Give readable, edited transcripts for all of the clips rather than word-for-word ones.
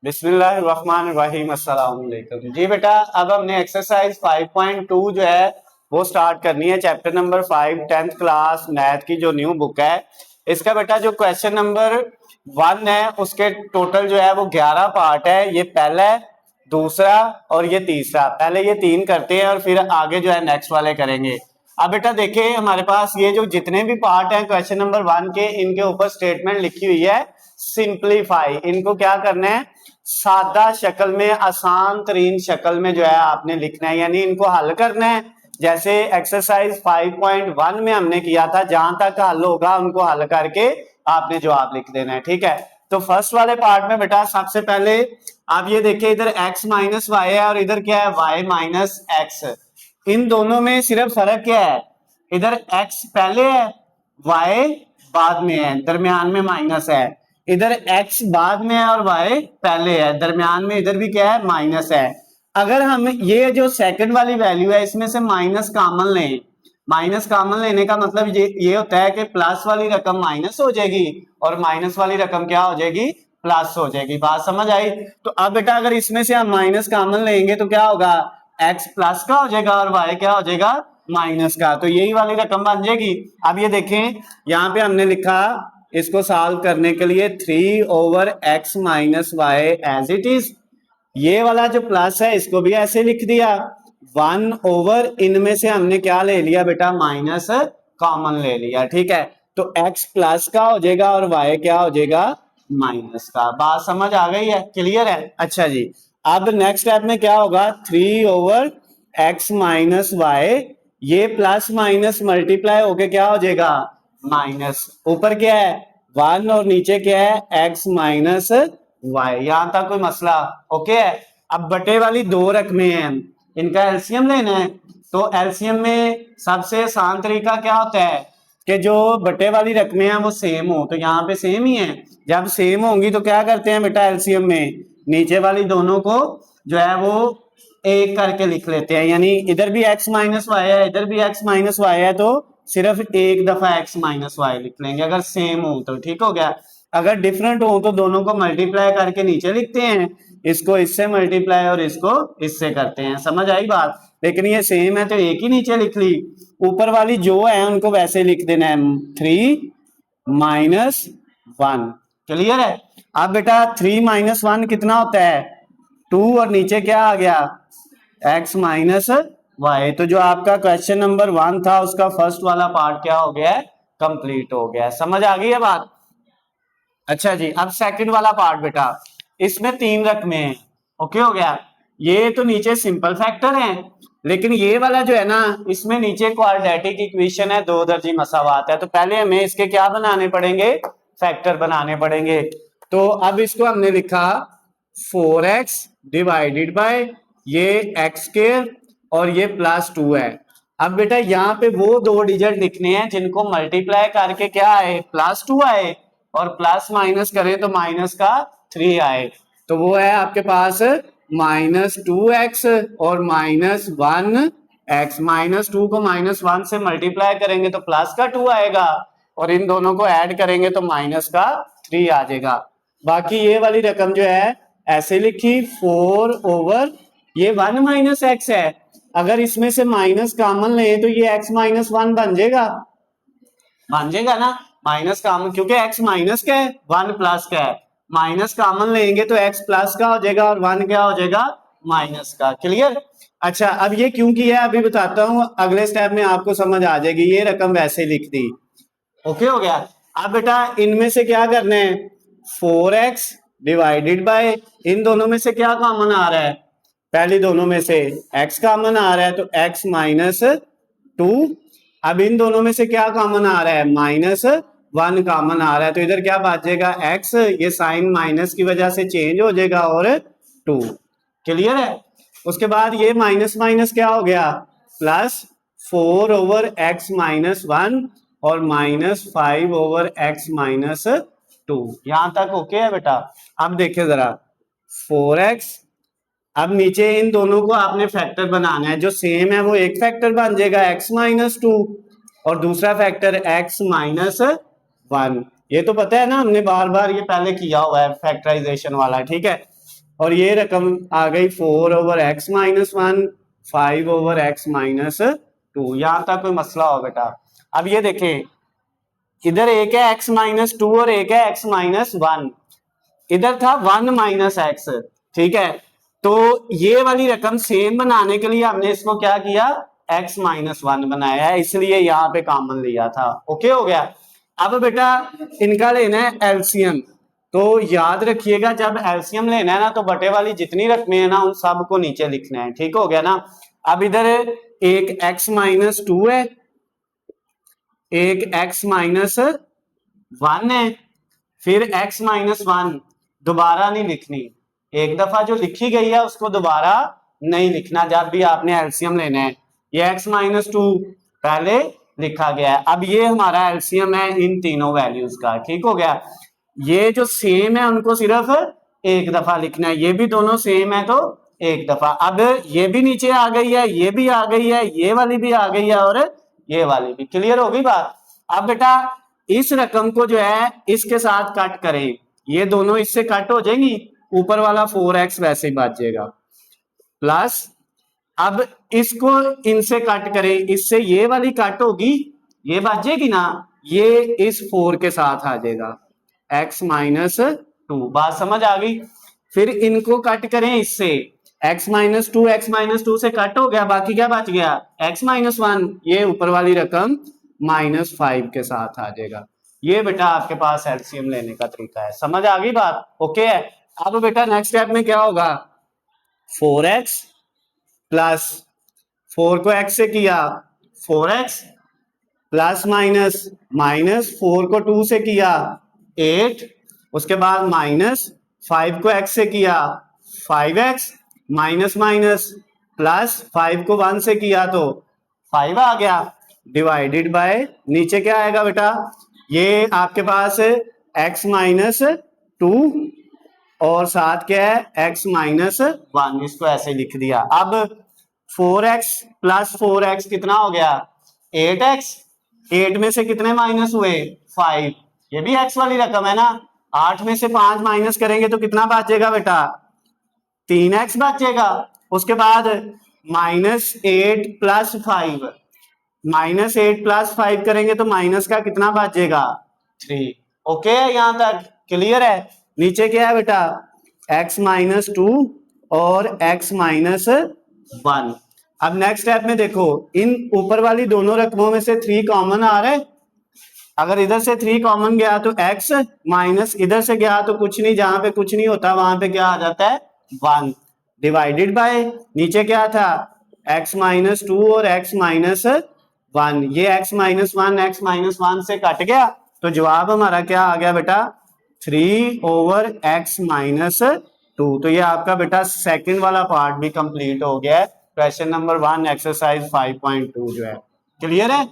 बिस्मिल्लाहिर्रहमानिर्रहीम अस्सलाम वालेकुम। जी बेटा, अब हमने एक्सरसाइज 5.2 जो है वो स्टार्ट करनी है। Chapter number 5 10th class math की जो न्यू बुक है, इसका बेटा जो क्वेश्चन नंबर 1 है उसके टोटल जो है वो 11 पार्ट है। ये पहला, दूसरा और ये तीसरा। पहले ये 3 करते हैं और फिर आगे जो है नेक्स्ट वाले करेंगे। अब बेटा देखिए, हमारे पास ये जो जितने भी पार्ट हैं क्वेश्चन नंबर 1 के, इनके ऊपर स्टेटमेंट लिखी हुई है सिंप्लीफाई। इनको क्या करना है, सादा शक्ल में, आसान तरीन शक्ल में जो है आपने लिखना है, यानी इनको हल करना है। जैसे एक्सरसाइज 5.1 में हमने किया था, जहां तक हल होगा उनको हल करके आपने जवाब लिख देना है। ठीक है, तो फर्स्ट वाले पार्ट में बेटा सबसे पहले आप ये देखिए, इधर x माइनस वाई है और इधर क्या है, y माइनस एक्स। इन दोनों में सिर्फ फर्क क्या है, इधर x पहले है, y बाद में है, दरमियान में माइनस है। इधर x बाद में है और y पहले है, दरमियान में इधर भी क्या है, माइनस है। अगर हम ये जो सेकंड वाली वैल्यू है इसमें से माइनस कॉमन लें, माइनस कॉमन लेने का मतलब ये होता है कि प्लस वाली रकम माइनस हो जाएगी और माइनस वाली रकम क्या हो जाएगी, प्लस हो जाएगी। बात समझ आई? तो अब बेटा अगर इसमें से हम माइनस कॉमन लेंगे तो क्या होगा, x प्लस का हो जाएगा और y क्या हो जाएगा, माइनस का। तो यही वाली रकम बन जाएगी। अब ये देखें, यहाँ पे हमने लिखा इसको सॉल्व करने के लिए 3/x minus Y as it is. ये वाला जो प्लस है इसको भी ऐसे लिख दिया। 1/, इनमें से हमने क्या ले लिया बेटा, माइनस कॉमन ले लिया। ठीक है, तो x प्लस का हो जाएगा और y क्या हो जाएगा, माइनस का। बात समझ आ गई है, क्लियर है? अच्छा जी, अब नेक्स्ट स्टेप में क्या होगा, 3/x माइनस वाई, ये प्लस माइनस मल्टीप्लाई होके क्या हो जाएगा, माइनस। ऊपर क्या है 1 और नीचे क्या है x माइनस वाई। यहां तक कोई मसला ओके है? अब बटे वाली दो रकमें हैं, इनका एलसीएम लेना है। तो एलसीएम में सबसे आसान तरीका क्या होता है कि जो बटे वाली रकमें हैं वो सेम हो। तो यहाँ पे सेम ही है, जब सेम होंगी तो क्या करते हैं बेटा, एलसीएम में नीचे वाली दोनों को जो है वो एक करके लिख लेते हैं। यानी इधर भी x माइनस वाई है, इधर भी x माइनस वाई है, तो सिर्फ एक दफा x माइनस वाई लिख लेंगे अगर सेम हो तो। ठीक हो गया? अगर डिफरेंट हो तो दोनों को मल्टीप्लाई करके नीचे लिखते हैं, इसको इससे मल्टीप्लाई और इसको इससे करते हैं। समझ आई बात? लेकिन ये सेम है तो एक ही नीचे लिख ली, ऊपर वाली जो है उनको वैसे लिख देना है, 3-1। क्लियर है? अब बेटा 3-1 कितना होता है, 2, और नीचे क्या आ गया, x माइनस वाई। तो जो आपका क्वेश्चन नंबर 1 था उसका फर्स्ट वाला पार्ट क्या हो गया है, कंप्लीट हो गया है। समझ आ गई है बात? अच्छा जी, अब सेकंड वाला पार्ट बेटा, इसमें 3 रकमें हैं। ओके हो गया? ये तो नीचे सिंपल फैक्टर हैं, लेकिन ये वाला जो है ना, इसमें नीचे क्वाड्रेटिक इक्वेशन है, 2 दर्जी मसावात है। तो पहले हमें इसके क्या बनाने पड़ेंगे, फैक्टर बनाने पड़ेंगे। तो अब इसको हमने लिखा 4x डिवाइडेड बाय ये x स्क्वायर और ये +2 है। अब बेटा यहाँ पे वो 2 डिजिट लिखने हैं जिनको मल्टीप्लाई करके क्या आए, +2 आए, और प्लस माइनस करें तो माइनस का 3 आए। तो वो है आपके पास -2x और -1x। -2 को -1 से मल्टीप्लाई करेंगे तो प्लस का 2 आएगा, और इन दोनों को ऐड करेंगे तो माइनस का 3 आ जाएगा। बाकी ये वाली रकम जो है ऐसे लिखी, 4/, ये 1 माइनस एक्स है। अगर इसमें से माइनस कॉमन ले तो ये x माइनस 1 बन जाएगा, बन जाएगा ना। माइनस कॉमन, क्योंकि x माइनस का है, 1 प्लस का है, माइनस कॉमन लेंगे तो x प्लस का हो जाएगा और 1 क्या हो जाएगा, माइनस का। क्लियर? अच्छा, अब ये क्यों किया है अभी बताता हूं, अगले स्टेप में आपको समझ आ जाएगी। ये रकम वैसे लिख दी, ओके हो गया? अब बेटा इनमें से क्या करना है, 4x डिवाइडेड बाय, इन दोनों में से क्या कॉमन आ रहा है, पहली दोनों में से x कॉमन आ रहा है तो x माइनस 2। अब इन दोनों में से क्या कॉमन आ रहा है, -1 कॉमन आ रहा है, तो इधर क्या बचेगा, x, ये साइन माइनस की वजह से चेंज हो जाएगा, और 2। क्लियर है? उसके बाद ये माइनस माइनस क्या हो गया, +4/x माइनस 1 और -5/x माइनस 2। यहां तक ओके है बेटा? अब देखिए जरा, 4x, अब नीचे इन दोनों को आपने फैक्टर बनाना है, जो सेम है वो एक फैक्टर बन जाएगा x माइनस 2 और दूसरा फैक्टर x माइनस 1। ये तो पता है ना, हमने बार बार ये पहले किया हुआ है फैक्टराइजेशन वाला। ठीक है, और ये रकम आ गई 4/x-1, 5/x-2। यहां तक कोई मसला हो बेटा? अब ये देखें, इधर एक है x-2 और एक है x-1, इधर था 1 - x, ठीक है। तो ये वाली रकम सेम बनाने के लिए हमने इसको क्या किया, x-1 बनाया है, इसलिए यहाँ पे कॉमन लिया था। ओके हो गया। अब बेटा इनका लेना है एलसीएम, तो याद रखिएगा जब एलसीएम लेना है ना तो बटे वाली जितनी रकमें है ना उन सब को नीचे लिखना है, ठीक हो गया ना। अब इधर एक x-2 है, एक x-1 है, फिर x-1 दोबारा नहीं लिखनी, एक दफा जो लिखी गई है उसको दोबारा नहीं लिखना जब भी आपने एलसीएम लेना है। ये x-2 पहले लिखा गया है, अब ये हमारा एलसीएम है इन तीनों वैल्यूज का, ठीक हो गया। ये जो सेम है उनको सिर्फ एक दफा लिखना है, ये भी दोनों सेम है तो एक दफा। अब ये भी नीचे आ गई है, ये भी आ गई है, ये वाली भी आ गई है और ये वाली भी। क्लियर हो गई बात? अब बेटा इस रकम को जो है इसके साथ कट करें, ये दोनों इससे कट हो जाएंगी, ऊपर वाला 4x वैसे ही बच जाएगा, प्लस अब इसको इनसे कट करें, इससे ये वाली कट होगी, ये बच जाएगी ना, ये इस 4 के साथ आ जाएगा x-2। बात समझ आ गई? फिर इनको कट करें इससे, x-2 से कट हो गया, बाकी क्या बच गया x-1, ये ऊपर वाली रकम -5 के साथ आ जाएगा। ये बेटा आपके पास एलसीएम लेने का तरीका है, समझ आ गई बात? ओके है। अब बेटा नेक्स्ट स्टेप में क्या होगा, 4x प्लस 4 को x से किया 4x, प्लस माइनस 4 को 2 से किया 8, उसके बाद -5 को x से किया 5x, माइनस प्लस 5 को 1 से किया तो 5 आ गया, डिवाइडेड बाय नीचे क्या आएगा बेटा, ये आपके पास x-2 और साथ क्या है x-1, इसको ऐसे लिख दिया। अब 4x प्लस 4x कितना हो गया 8x, 8 में से कितने माइनस हुए 5, ये भी x वाली रकम है ना, 8 में से 5 माइनस करेंगे तो कितना बचेगा बेटा 3x बचेगा। उसके बाद -8 प्लस 5, -8 प्लस 5 करेंगे तो माइनस का कितना बचेगा 3। ओके है, यहां तक क्लियर है? नीचे क्या है बेटा x-2 और x-1। अब नेक्स्ट स्टेप में देखो, इन ऊपर वाली दोनों रकमों में से 3 कॉमन आ रहे, अगर इधर से 3 कॉमन गया तो x, माइनस इधर से गया तो कुछ नहीं, जहां पे कुछ नहीं होता वहां पे क्या आ जाता है 1, डिवाइडेड बाय नीचे क्या था x-2 और x-1, ये x-1 से कट गया तो जवाब हमारा क्या आ गया बेटा 3/x-2। तो ये आपका बेटा सेकंड वाला पार्ट भी कंप्लीट हो गया है, क्वेश्चन नंबर 1 एक्सरसाइज 5.2 जो है। क्लियर है?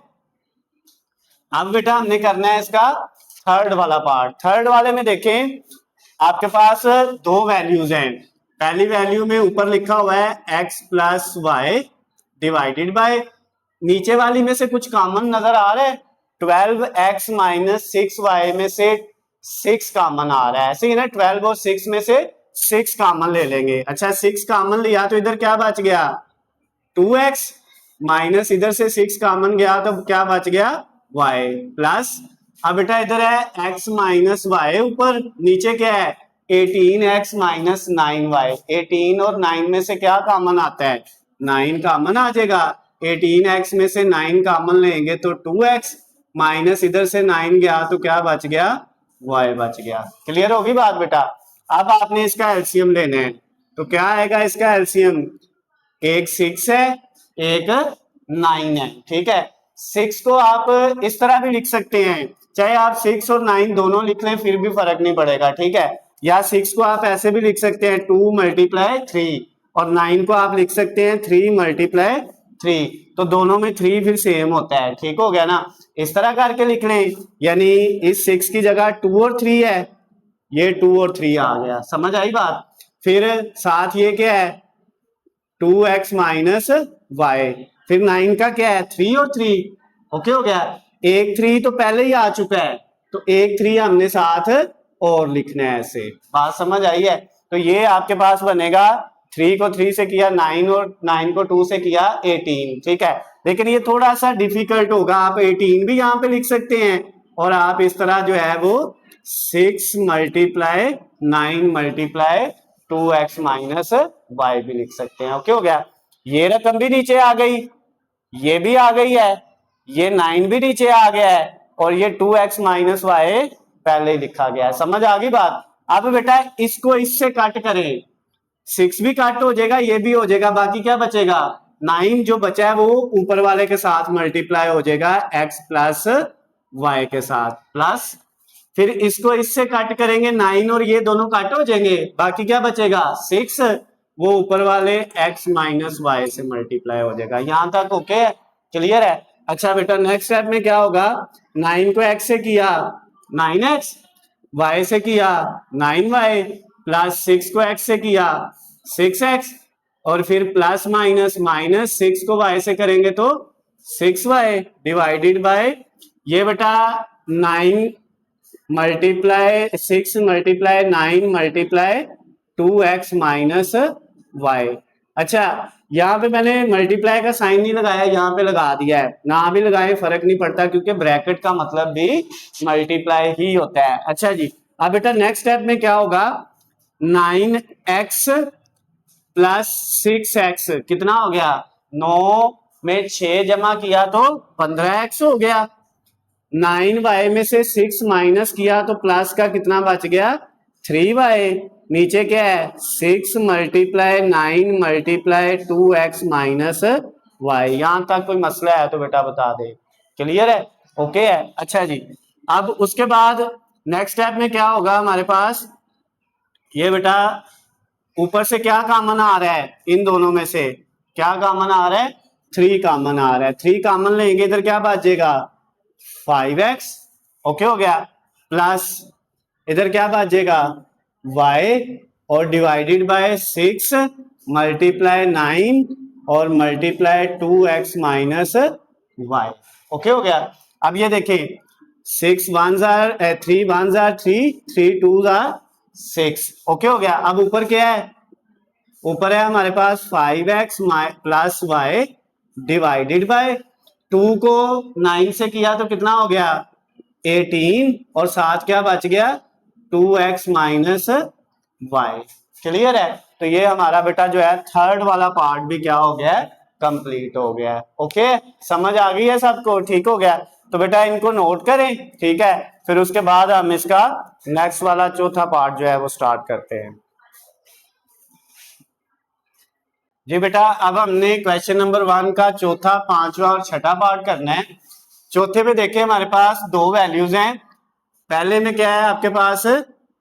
अब बेटा हमने करना है इसका थर्ड वाला पार्ट। थर्ड वाले में देखें आपके पास 2 वैल्यूज हैं, पहली वैल्यू में ऊपर लिखा हुआ है x plus Y divided by, नीचे वाली में से कुछ कॉमन नजर आ रहा है, 12x माइनस 6y में से 6 कॉमन आ रहा है, ऐसे ही ना 12 और 6 में से 6 कॉमन ले लेंगे। अच्छा 6 कॉमन लिया तो इधर क्या बच गया 2x, माइनस इधर से 6 कॉमन गया तो क्या बच गया y, प्लस अब बेटा इधर है x माइनस वाई, ऊपर नीचे क्या है 18x माइनस 9y, 18 और 9 में से क्या कॉमन आता है 9 कॉमन आ जाएगा, 18x में से 9 कॉमन लेंगे तो 2x, माइनस इधर से 9 गया तो क्या बच गया y बच गया। क्लियर होगी बात बेटा? अब आपने इसका एलसीएम लेना है, तो क्या आएगा इसका एलसीएम, एक 6 है एक 9 है, ठीक है। 6 को आप इस तरह भी लिख सकते हैं, चाहे आप 6 और 9 दोनों लिख लें फिर भी फर्क नहीं पड़ेगा, ठीक है। या 6 को आप ऐसे भी लिख सकते हैं 2 × 3, और 9 को आप लिख सकते हैं 3 × 3, तो दोनों में 3 फिर सेम होता है, ठीक हो गया ना। इस तरह करके लिख लें, यानी इस 6 की जगह 2 और 3 है, ये 2 और 3 आ गया, समझ आई बात। फिर साथ ये क्या है 2x माइनस वाई, फिर 9 का क्या है 3 और 3, ओके हो गया। एक 3 तो पहले ही आ चुका है, तो एक 3 हमने साथ और लिखना है ऐसे, बात समझ आई है। तो ये आपके पास बनेगा 3 को 3 से किया 9 और 9 को 2 से किया 18, ठीक है। लेकिन ये थोड़ा सा डिफिकल्ट होगा, आप 18 भी यहाँ पे लिख सकते हैं और आप इस तरह जो है वो 6 multiply 9 multiply 2x minus Y भी लिख सकते हैं। ओके हो गया, ये रकम भी नीचे आ गई, ये भी आ गई है, ये 9 भी नीचे आ गया है और ये 2x माइनस वाई पहले ही लिखा गया है। समझ आ गई बात। अब बेटा इसको इससे कट करें, 6 भी कट हो जाएगा, ये भी हो जाएगा, बाकी क्या बचेगा 9 जो बचा है वो ऊपर वाले के साथ मल्टीप्लाई हो जाएगा x प्लस वाई के साथ, प्लस फिर इसको इससे कट करेंगे 9 और ये दोनों कट हो जाएंगे, बाकी क्या बचेगा 6, वो ऊपर वाले x माइनस वाई से मल्टीप्लाई हो जाएगा। यहां तक ओके, क्लियर है। अच्छा बेटा नेक्स्ट स्टेप में क्या होगा, 9 को x से किया 9x, y से किया 9y, प्लस 6 को x से किया 6x, और फिर प्लस माइनस माइनस 6 को y से करेंगे तो 6y डिवाइडेड बाय ये बेटा 9 multiply 6 multiply 9 multiply 2x minus Y. अच्छा यहाँ पे मैंने मल्टीप्लाई का साइन नहीं लगाया, यहाँ पे लगा दिया है, ना भी लगाए फर्क नहीं पड़ता क्योंकि ब्रैकेट का मतलब भी मल्टीप्लाई ही होता है। अच्छा जी, अब बेटा नेक्स्ट स्टेप में क्या होगा, 9x प्लस 6x कितना हो गया, 9 में 6 जमा किया तो 15x हो गया, 9y में से 6 माइनस किया तो प्लस का कितना बच गया 3y, नीचे क्या है 6 multiply 9 multiply 2x minus Y. यहां तक कोई मसला है तो बेटा बता दे, क्लियर है, ओके है। अच्छा जी, अब उसके बाद नेक्स्ट स्टेप में क्या होगा हमारे पास, ये बेटा ऊपर से क्या कॉमन आ रहा है, इन दोनों में से क्या कॉमन आ रहा है, 3 कॉमन आ रहा है, 3 कॉमन लेंगे इधर क्या बचेगा 5x, ओके हो गया, प्लस इधर क्या बचेगा y और डिवाइडेड बाय 6 मल्टीप्लाई 9 और multiply 2x minus Y, okay हो गया। अब ये देखें 6 1 आर 3 1 आर 3 3 2 आर 6, ओके हो गया। अब ऊपर क्या है, ऊपर है हमारे पास 5x plus Y divided by 2 को 9 से किया तो कितना हो गया 18 और साथ क्या बच गया 2x माइनस वाई, क्लियर है। तो ये हमारा बेटा जो है थर्ड वाला पार्ट भी क्या हो गया है, कंप्लीट हो गया है। ओके, समझ आ गई है सबको, ठीक हो गया। तो बेटा इनको नोट करें, ठीक है, फिर उसके बाद हम इसका नेक्स्ट वाला चौथा पार्ट जो है वो स्टार्ट करते हैं। जी बेटा अब हमने क्वेश्चन नंबर 1 का चौथा, पांचवा और छठा पार्ट करना है। चौथे में देखें हमारे पास दो वैल्यूज हैं। पहले में क्या है आपके पास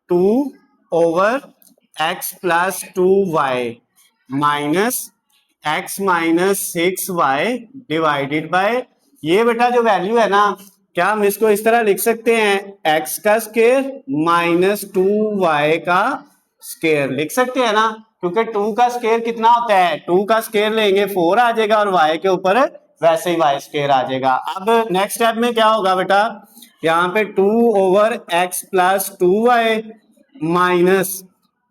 2 over x plus 2y minus x minus 6y divided by, ये बेटा जो वैल्यू है ना, क्या हम इसको इस तरह लिख सकते हैं x का स्क्वायर माइनस 2y का स्क्वायर लिख सकते हैं ना, क्योंकि 2 का स्क्वायर कितना होता है, 2 का स्क्वायर लेंगे 4 आ जाएगा और y के ऊपर वैसे ही y स्क्वायर आ जाएगा। अब नेक्स्ट स्टेप में क्या होगा बेटा, यहाँ पे 2 over x plus 2y minus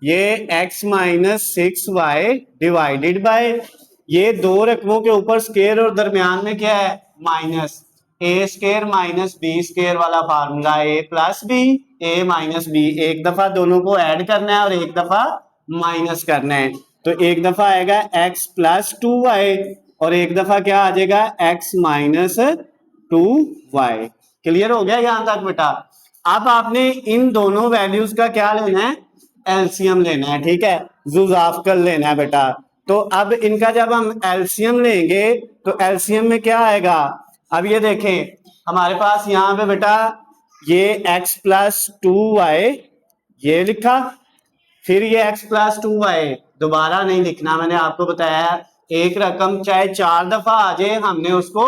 ये x minus 6y divided by, ये दो रकमों के ऊपर स्क्वायर और दरमियान में क्या है माइनस, ए स्क्वायर माइनस बी स्क्वायर वाला फार्मूला, ए प्लस बी ए माइनस बी, एक दफा दोनों को ऐड करना है और एक दफा माइनस करना है। तो एक दफा आएगा x प्लस 2y और एक दफा क्या आ जाएगा x माइनस 2y, क्लियर हो गया यहां तक बेटा। अब आपने इन दोनों वैल्यूज का क्या लेना है, एलसीएम लेना है, ठीक है, जुजाफकल लेना है बेटा। तो अब इनका जब हम एलसीएम लेंगे तो एलसीएम में क्या आएगा, अब ये देखें हमारे पास यहाँ पे बेटा ये x प्लस 2y ये लिखा, फिर ये x प्लस 2y दोबारा नहीं लिखना, मैंने आपको बताया एक रकम चाहे 4 दफा आ जाए हमने उसको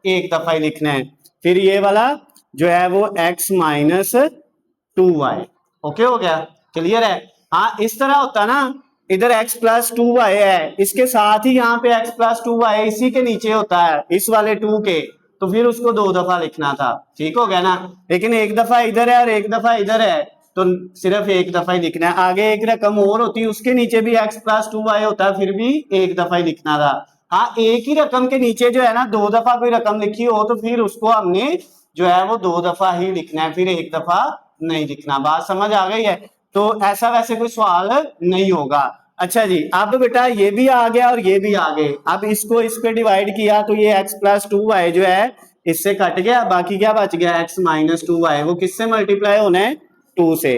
एक दफा ही लिखना है। फिर ये वाला जो है वो x माइनस 2y, ओके हो गया, क्लियर है। हाँ इस तरह होता ना, इधर x प्लस 2y है, इसके साथ ही यहाँ पे x प्लस 2y इसी के नीचे होता है इस वाले 2 के, तो फिर उसको 2 दफा लिखना था, ठीक हो गया ना। लेकिन एक दफा इधर है और एक दफा इधर है, तो सिर्फ एक दफा ही लिखना है। आगे एक रकम और होती है, उसके नीचे भी x प्लस 2y होता है, फिर भी एक दफा ही लिखना था। हाँ, एक ही रकम के नीचे जो है ना दो दफा कोई रकम लिखी हो तो फिर उसको हमने जो है वो दो दफा ही लिखना है, फिर एक दफा नहीं लिखना। बात समझ आ गई है? तो ऐसा वैसे कोई सवाल नहीं होगा। अच्छा जी, अब बेटा ये भी आ गया और ये भी आ गए। अब इसको इस पे डिवाइड किया तो ये x प्लस 2y जो है इससे कट गया, बाकी क्या बच गया x माइनस 2y। वो किससे मल्टीप्लाई होना है? 2 से।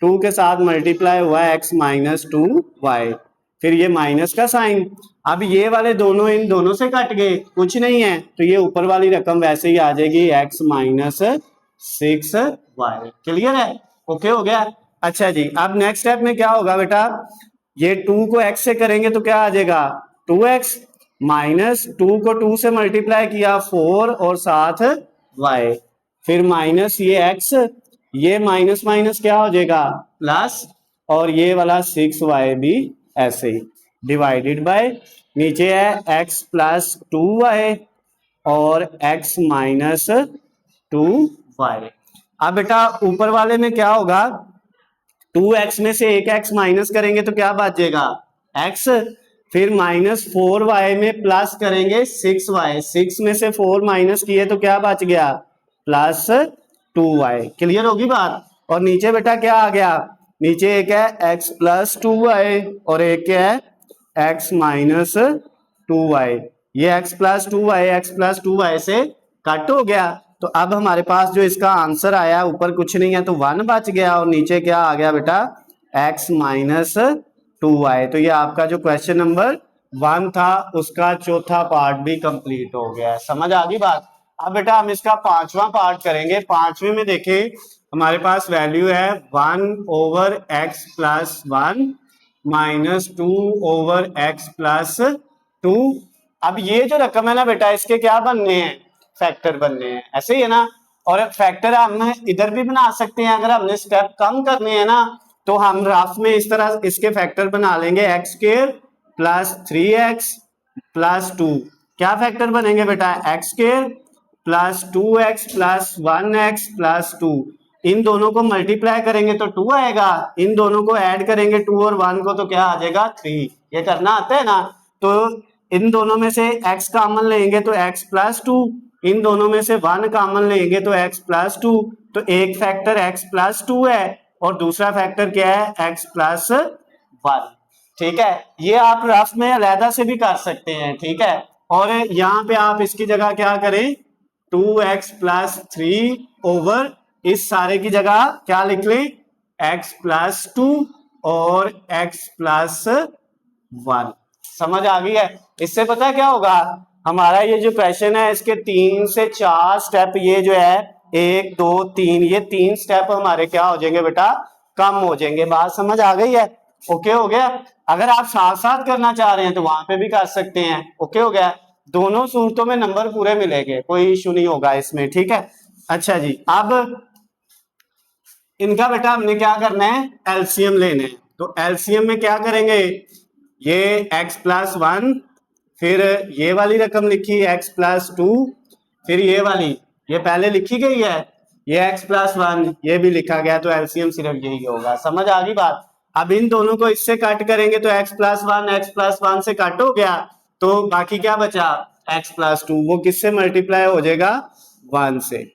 2 के साथ मल्टीप्लाई हुआ है x माइनस 2y, फिर ये माइनस का साइन। अब ये वाले दोनों इन दोनों से कट गए, कुछ नहीं है, तो ये ऊपर वाली रकम वैसे ही आ जाएगी x माइनस 6y। क्लियर है? ओके हो गया। अच्छा जी, अब नेक्स्ट स्टेप में क्या होगा बेटा, ये 2 को x से करेंगे तो क्या आ जाएगा 2x, माइनस 2 को 2 से मल्टीप्लाई किया 4 और साथ y, फिर माइनस ये x, ये माइनस माइनस क्या हो जाएगा प्लस, और ये वाला 6y भी ऐसे ही डिवाइडेड बाय, नीचे है x प्लस 2y और x माइनस 2y। अब बेटा ऊपर वाले में क्या होगा, 2x में से एक x माइनस करेंगे तो क्या बचेगा x, फिर माइनस 4y में प्लस करेंगे 6y, 6 में से 4 माइनस किए तो क्या बच गया प्लस 2y। क्लियर होगी बात? और नीचे बेटा क्या आ गया, नीचे एक है x प्लस 2y और एक है x माइनस 2y। ये x प्लस 2y से कट हो गया, तो अब हमारे पास जो इसका आंसर आया ऊपर कुछ नहीं है तो 1 बच गया, और नीचे क्या आ गया बेटा x माइनस 2y। तो ये आपका जो क्वेश्चन नंबर 1 था उसका चौथा पार्ट भी कंप्लीट हो गया है। समझ आ गई बात? अब बेटा हम इसका पांचवा पार्ट करेंगे। पांचवे में देखें हमारे पास वैल्यू है 1 over x plus 1 minus 2 over x plus 2। अब ये जो रकम है ना बेटा, इसके क्या बनने हैं, फैक्टर बनने हैं, ऐसे ही है ना। और फैक्टर हम इधर भी बना सकते हैं, अगर हमने स्टेप कम करने हैं ना तो हम रफ में इस तरह इसके फैक्टर बना लेंगे, x square plus 3x plus 2। क्या फैक्टर बनेंगे बेटा, x square plus 2x plus 1x plus 2। इन दोनों को मल्टीप्लाई करेंगे तो 2 आएगा, इन दोनों को ऐड करेंगे 2 और 1 को तो क्या आ जाएगा 3। ये करना आता है ना। तो इन दोनों में से x कॉमन लेंगे तो x प्लस 2, इन दोनों में से 1 कॉमन लेंगे तो x प्लस 2। तो एक फैक्टर x प्लस 2 है और दूसरा फैक्टर क्या है x प्लस 1। ठीक है, ये आप रफ में अलहदा से भी कर सकते हैं। ठीक है, और यहाँ पे आप इसकी जगह क्या करें 2x प्लस 3 ओवर इस सारे की जगह क्या लिख लें x प्लस 2 और x प्लस 1। समझ आ गई है? इससे पता क्या होगा, हमारा ये जो क्वेश्चन है इसके 3 से 4 स्टेप, ये जो है 1 2 3, ये 3 स्टेप हमारे क्या हो जाएंगे बेटा, कम हो जाएंगे। बात समझ आ गई है? ओके हो गया। अगर आप साथ साथ करना चाह रहे हैं तो वहां पे भी कर सकते हैं। ओके हो गया। दोनों सूरतों में नंबर पूरे मिलेंगे, कोई इशू नहीं होगा इसमें। ठीक है। अच्छा जी, अब इनका बेटा हमने क्या करना है, एलसीएम लेने हैं। तो एलसीएम में क्या करेंगे, ये x प्लस 1, फिर ये वाली रकम लिखी x प्लस 2, फिर ये वाली ये पहले लिखी गई है, ये x प्लस 1 ये भी लिखा गया, तो एलसीएम सिर्फ यही होगा। समझ आ गई बात? अब इन दोनों को इससे कट करेंगे तो x प्लस 1 से कट हो गया, तो बाकी क्या बचा x प्लस 2, वो किससे मल्टीप्लाई हो जाएगा 1 से।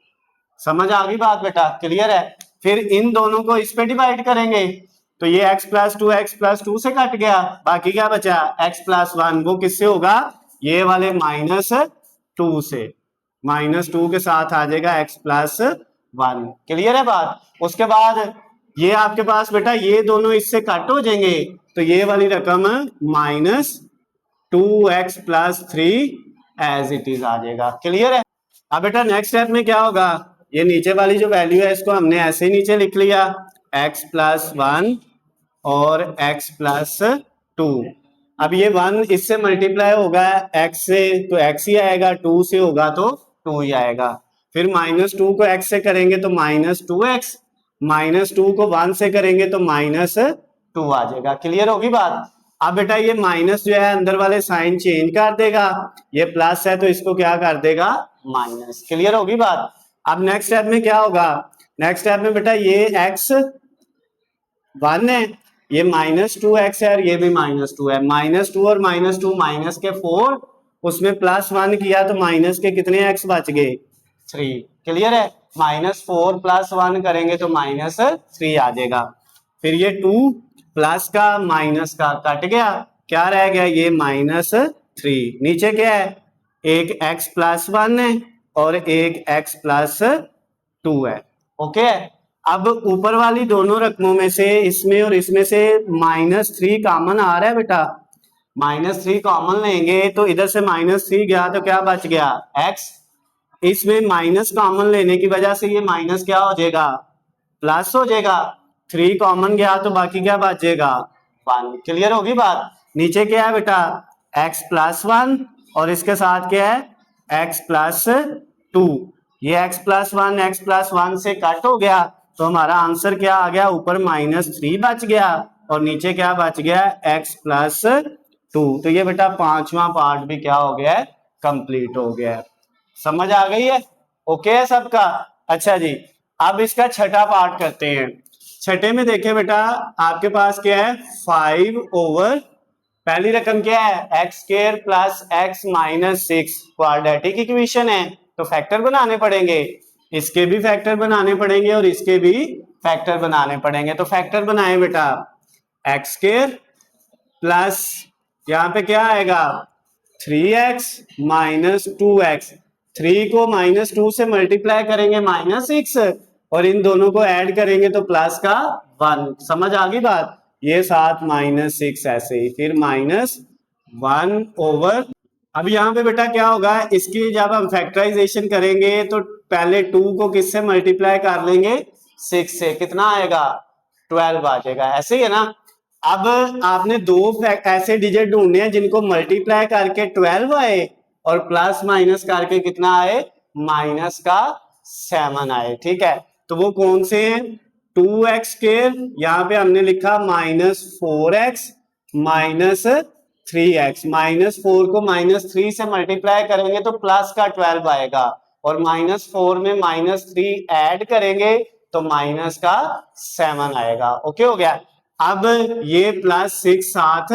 समझ आ गई बात बेटा? क्लियर है? फिर इन दोनों को इस पे डिवाइड करेंगे तो ये x प्लस 2 से कट गया, बाकी क्या बचा x प्लस 1, वो किससे होगा ये वाले माइनस 2 से, माइनस 2 के साथ आ जाएगा x प्लस 1। क्लियर है बात? उसके बाद ये आपके पास बेटा ये दोनों इससे कट हो जाएंगे तो ये वाली रकम minus 2x plus 3 as it is आ जाएगा। क्लियर है? अब बेटा नेक्स्ट स्टेप में क्या होगा, ये नीचे वाली जो वैल्यू है इसको हमने ऐसे ही नीचे लिख लिया, x प्लस 1 और x प्लस 2। अब ये 1 इससे मल्टीप्लाई होगा x से तो x ही आएगा, 2 से होगा तो 2 ही आएगा। फिर माइनस 2 को x से करेंगे तो माइनस 2x, माइनस 2 को 1 से करेंगे तो माइनस 2 आ जाएगा। क्लियर होगी बात? अब बेटा ये माइनस जो है अंदर वाले साइन चेंज कर देगा, ये प्लस है तो इसको क्या कर देगा माइनस। क्लियर होगी बात? अब नेक्स्ट स्टेप में क्या होगा, नेक्स्ट स्टेप में बेटा ये x वन है, ये -2x है और ये भी -2 है। -2 और -2 माइनस के 4, उसमें +1 किया तो माइनस के कितने x बच गए? 3। क्लियर है? -4 + 1 करेंगे तो -3 आ जाएगा। फिर ये 2 प्लस का माइनस का कट गया, क्या रह गया? ये -3। नीचे क्या है? एक x + 1 है और एक x + 2 है। ओके, अब ऊपर वाली दोनों रकमों में से इसमें और इसमें से -3 कॉमन आ रहा है बेटा। -3 कॉमन लेंगे तो इधर से -3 गया तो क्या बच गया? x। इसमें माइनस कॉमन लेने की वजह से ये माइनस क्या हो जाएगा? प्लस हो जाएगा। 3 कॉमन गया तो बाकी क्या बचेगा? 1। क्लियर होगी बात? नीचे क्या है बेटा? x + 1 और इसके साथ क्या है? x + 2। ये x + 1 x + 1 से कट हो गया तो हमारा आंसर क्या आ गया? ऊपर -3 बच गया और नीचे क्या बच गया? x + 2। तो ये बेटा पांचवा पार्ट भी क्या हो गया है? कंप्लीट हो गया है। समझ आ गई है? ओके है सबका? अच्छा जी, अब इसका छठा पार्ट करते हैं। छठे में देखें बेटा, आपके पास क्या है? 5/, पहली रकम क्या है? x² + x - 6 क्वाड्रेटिक इक्वेशन है तो फैक्टर बनाने पड़ेंगे। इसके भी फैक्टर बनाने पड़ेंगे और इसके भी फैक्टर बनाने पड़ेंगे। तो फैक्टर बनाए बेटा, x² प्लस यहाँ पे क्या आएगा? 3x - 2x। 3 को -2 से मल्टीप्लाई करेंगे -6 और इन दोनों को ऐड करेंगे तो प्लस का 1। समझ आ गई बात? ये 7 -6 ऐसे ही, फिर -1/। अब यहाँ पे बेटा क्या होगा? इसकी जब हम फैक्टराइजेशन करेंगे तो पहले 2 को किससे मल्टीप्लाई कर लेंगे? 6 से। कितना आएगा? 12 आ जाएगा। ऐसे ही है ना? अब आपने दो ऐसे डिजिट ढूंढने हैं जिनको मल्टीप्लाई करके 12 आए और प्लस माइनस करके कितना आए? -7 आए। ठीक है, तो वो कौन से हैं? 2x², यहाँ पे हमने लिखा -4x - 3x। -4 को -3 से मल्टीप्लाई करेंगे तो प्लस का 12 आएगा और -4 में -3 ऐड करेंगे तो माइनस का 7 आएगा। ओके हो गया? अब ये +6 साथ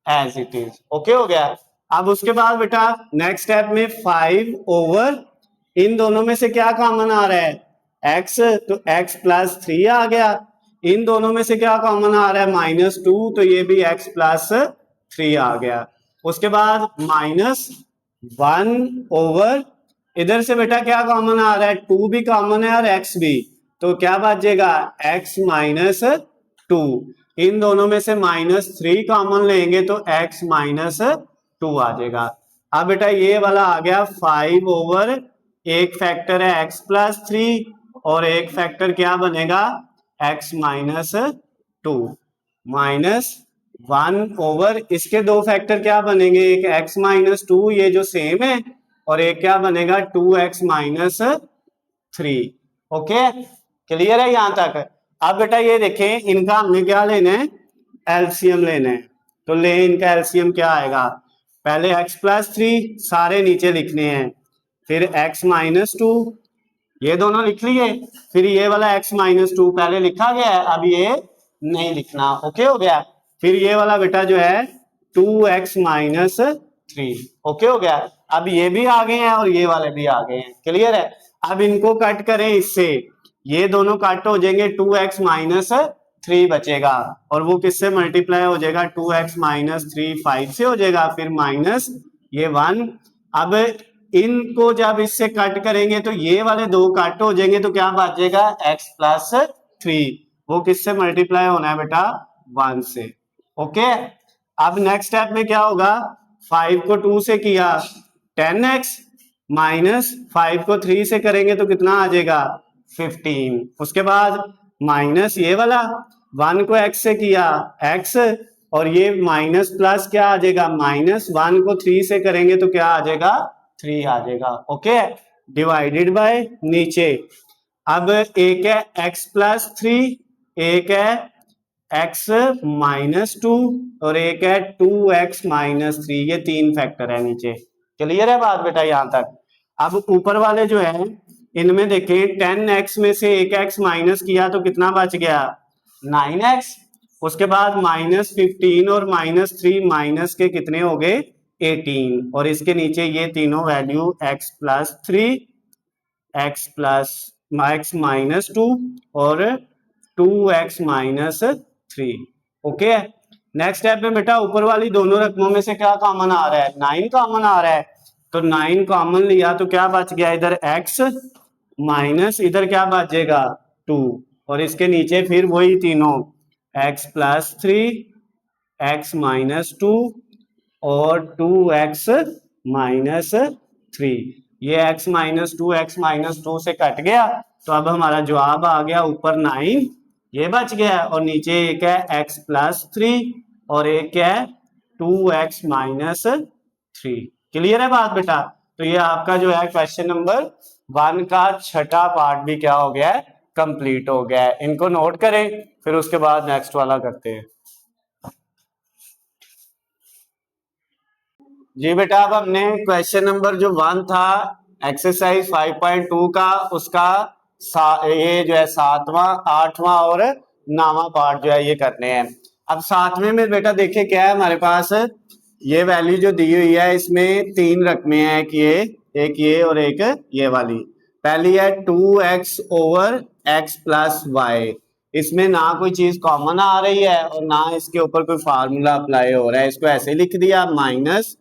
एज इट इज। ओके हो गया? अब उसके बाद बेटा नेक्स्ट स्टेप में 5/, इन दोनों में से क्या कॉमन आ रहा है? x, तो x + 3 आ गया। इन दोनों में से क्या कॉमन आ रहा है? -2, तो ये भी x + 3 आ गया। उसके बाद -1/, इधर से बेटा क्या कॉमन आ रहा है? 2 भी कॉमन है और x भी, तो क्या बचेगा? x - 2। इन दोनों में से -3 कॉमन लेंगे तो x - 2 आ जाएगा। अब बेटा ये वाला आ गया 5/, एक फैक्टर है x + 3 और एक फैक्टर क्या बनेगा? x - 2। -1/, इसके दो फैक्टर क्या बनेंगे? एक x - 2 ये जो सेम है और एक क्या बनेगा? 2x - 3। ओके, क्लियर है यहां तक? अब बेटा ये देखें, इनका हमने क्या लेना है? एलसीएम लेना है। तो ले, इनका एलसीएम क्या आएगा? पहले x + 3 सारे नीचे लिखने हैं, फिर x - 2 ये दोनों लिख लिए, फिर ये वाला x - 2 पहले लिखा गया है, अब ये नहीं लिखना। ओके हो गया? फिर ये वाला बेटा जो है 2x - 3। ओके हो गया? अब ये भी आ गए हैं और ये वाले भी आ गए हैं। क्लियर है? अब इनको कट करें इससे, ये दोनों कट हो जाएंगे, 2x - 3 बचेगा और वो किससे मल्टीप्लाई हो जाएगा? 2x - 3 5 से हो जाएगा, फिर माइनस ये 1। अब इनको जब इससे कट करेंगे तो ये वाले दो कट हो जाएंगे तो क्या बचेगा? x + 3, वो किससे मल्टीप्लाई होना है बेटा? 1 से। ओके, अब नेक्स्ट स्टेप में क्या होगा? 5 को 2 से किया 10x, -5 को 3 से करेंगे तो कितना आ जाएगा? 15। उसके बाद माइनस ये वाला 1 को x से किया x और ये माइनस प्लस क्या आ जाएगा? -1 को 3 से करेंगे तो क्या आ जाएगा? 3 आ जाएगा। ओके, डिवाइडेड बाय नीचे। अब एक है x + 3, एक है x - 2 और एक है 2x - 3। ये तीन फैक्टर है नीचे। क्लियर है बात बेटा यहां तक? अब ऊपर वाले जो है इनमें देखें, 10x में से एक x माइनस किया तो कितना बच गया? 9x, उसके बाद -15 और -3 माइनस के कितने हो गए 18, और इसके नीचे ये तीनों वैल्यू x+3, x-2 और 2x-3। ओके। नेक्स्ट स्टेप में बेटा ऊपर वाली दोनों रकमों में से क्या कॉमन आ रहा है, 9 कॉमन आ रहा है, तो 9 कॉमन लिया तो क्या बच गया इधर x माइनस इधर क्या बचेगा 2, और इसके नीचे फिर वही तीनों x+3, x-2 और 2x-3। ये x-2 x-2 से कट गया, तो अब हमारा जवाब आ गया ऊपर 9 ये बच गया, और नीचे एक है x+3 और एक है 2x-3। क्लियर है बात बेटा? तो ये आपका जो है क्वेश्चन नंबर 1 का छठा पार्ट भी क्या हो गया है, कंप्लीट हो गया है। इनको नोट करें, फिर उसके बाद नेक्स्ट वाला करते हैं। जी बेटा, अब हमने क्वेश्चन नंबर जो 1 था एक्सरसाइज 5.2 का, उसका ये जो है 7वां 8वां और 9वां पार्ट जो है ये करने हैं। अब 7वें में बेटा देखिए क्या है हमारे पास, ये वैल्यू जो दी हुई है इसमें 3 रकमें हैं, एक ये और एक ये वाली। पहली है 2x/x+y, इसमें ना कोई चीज कॉमन आ रही है और ना इसके ऊपर कोई फार्मूला अप्लाई हो रहा है, इसको ऐसे लिख दिया -y/x-y,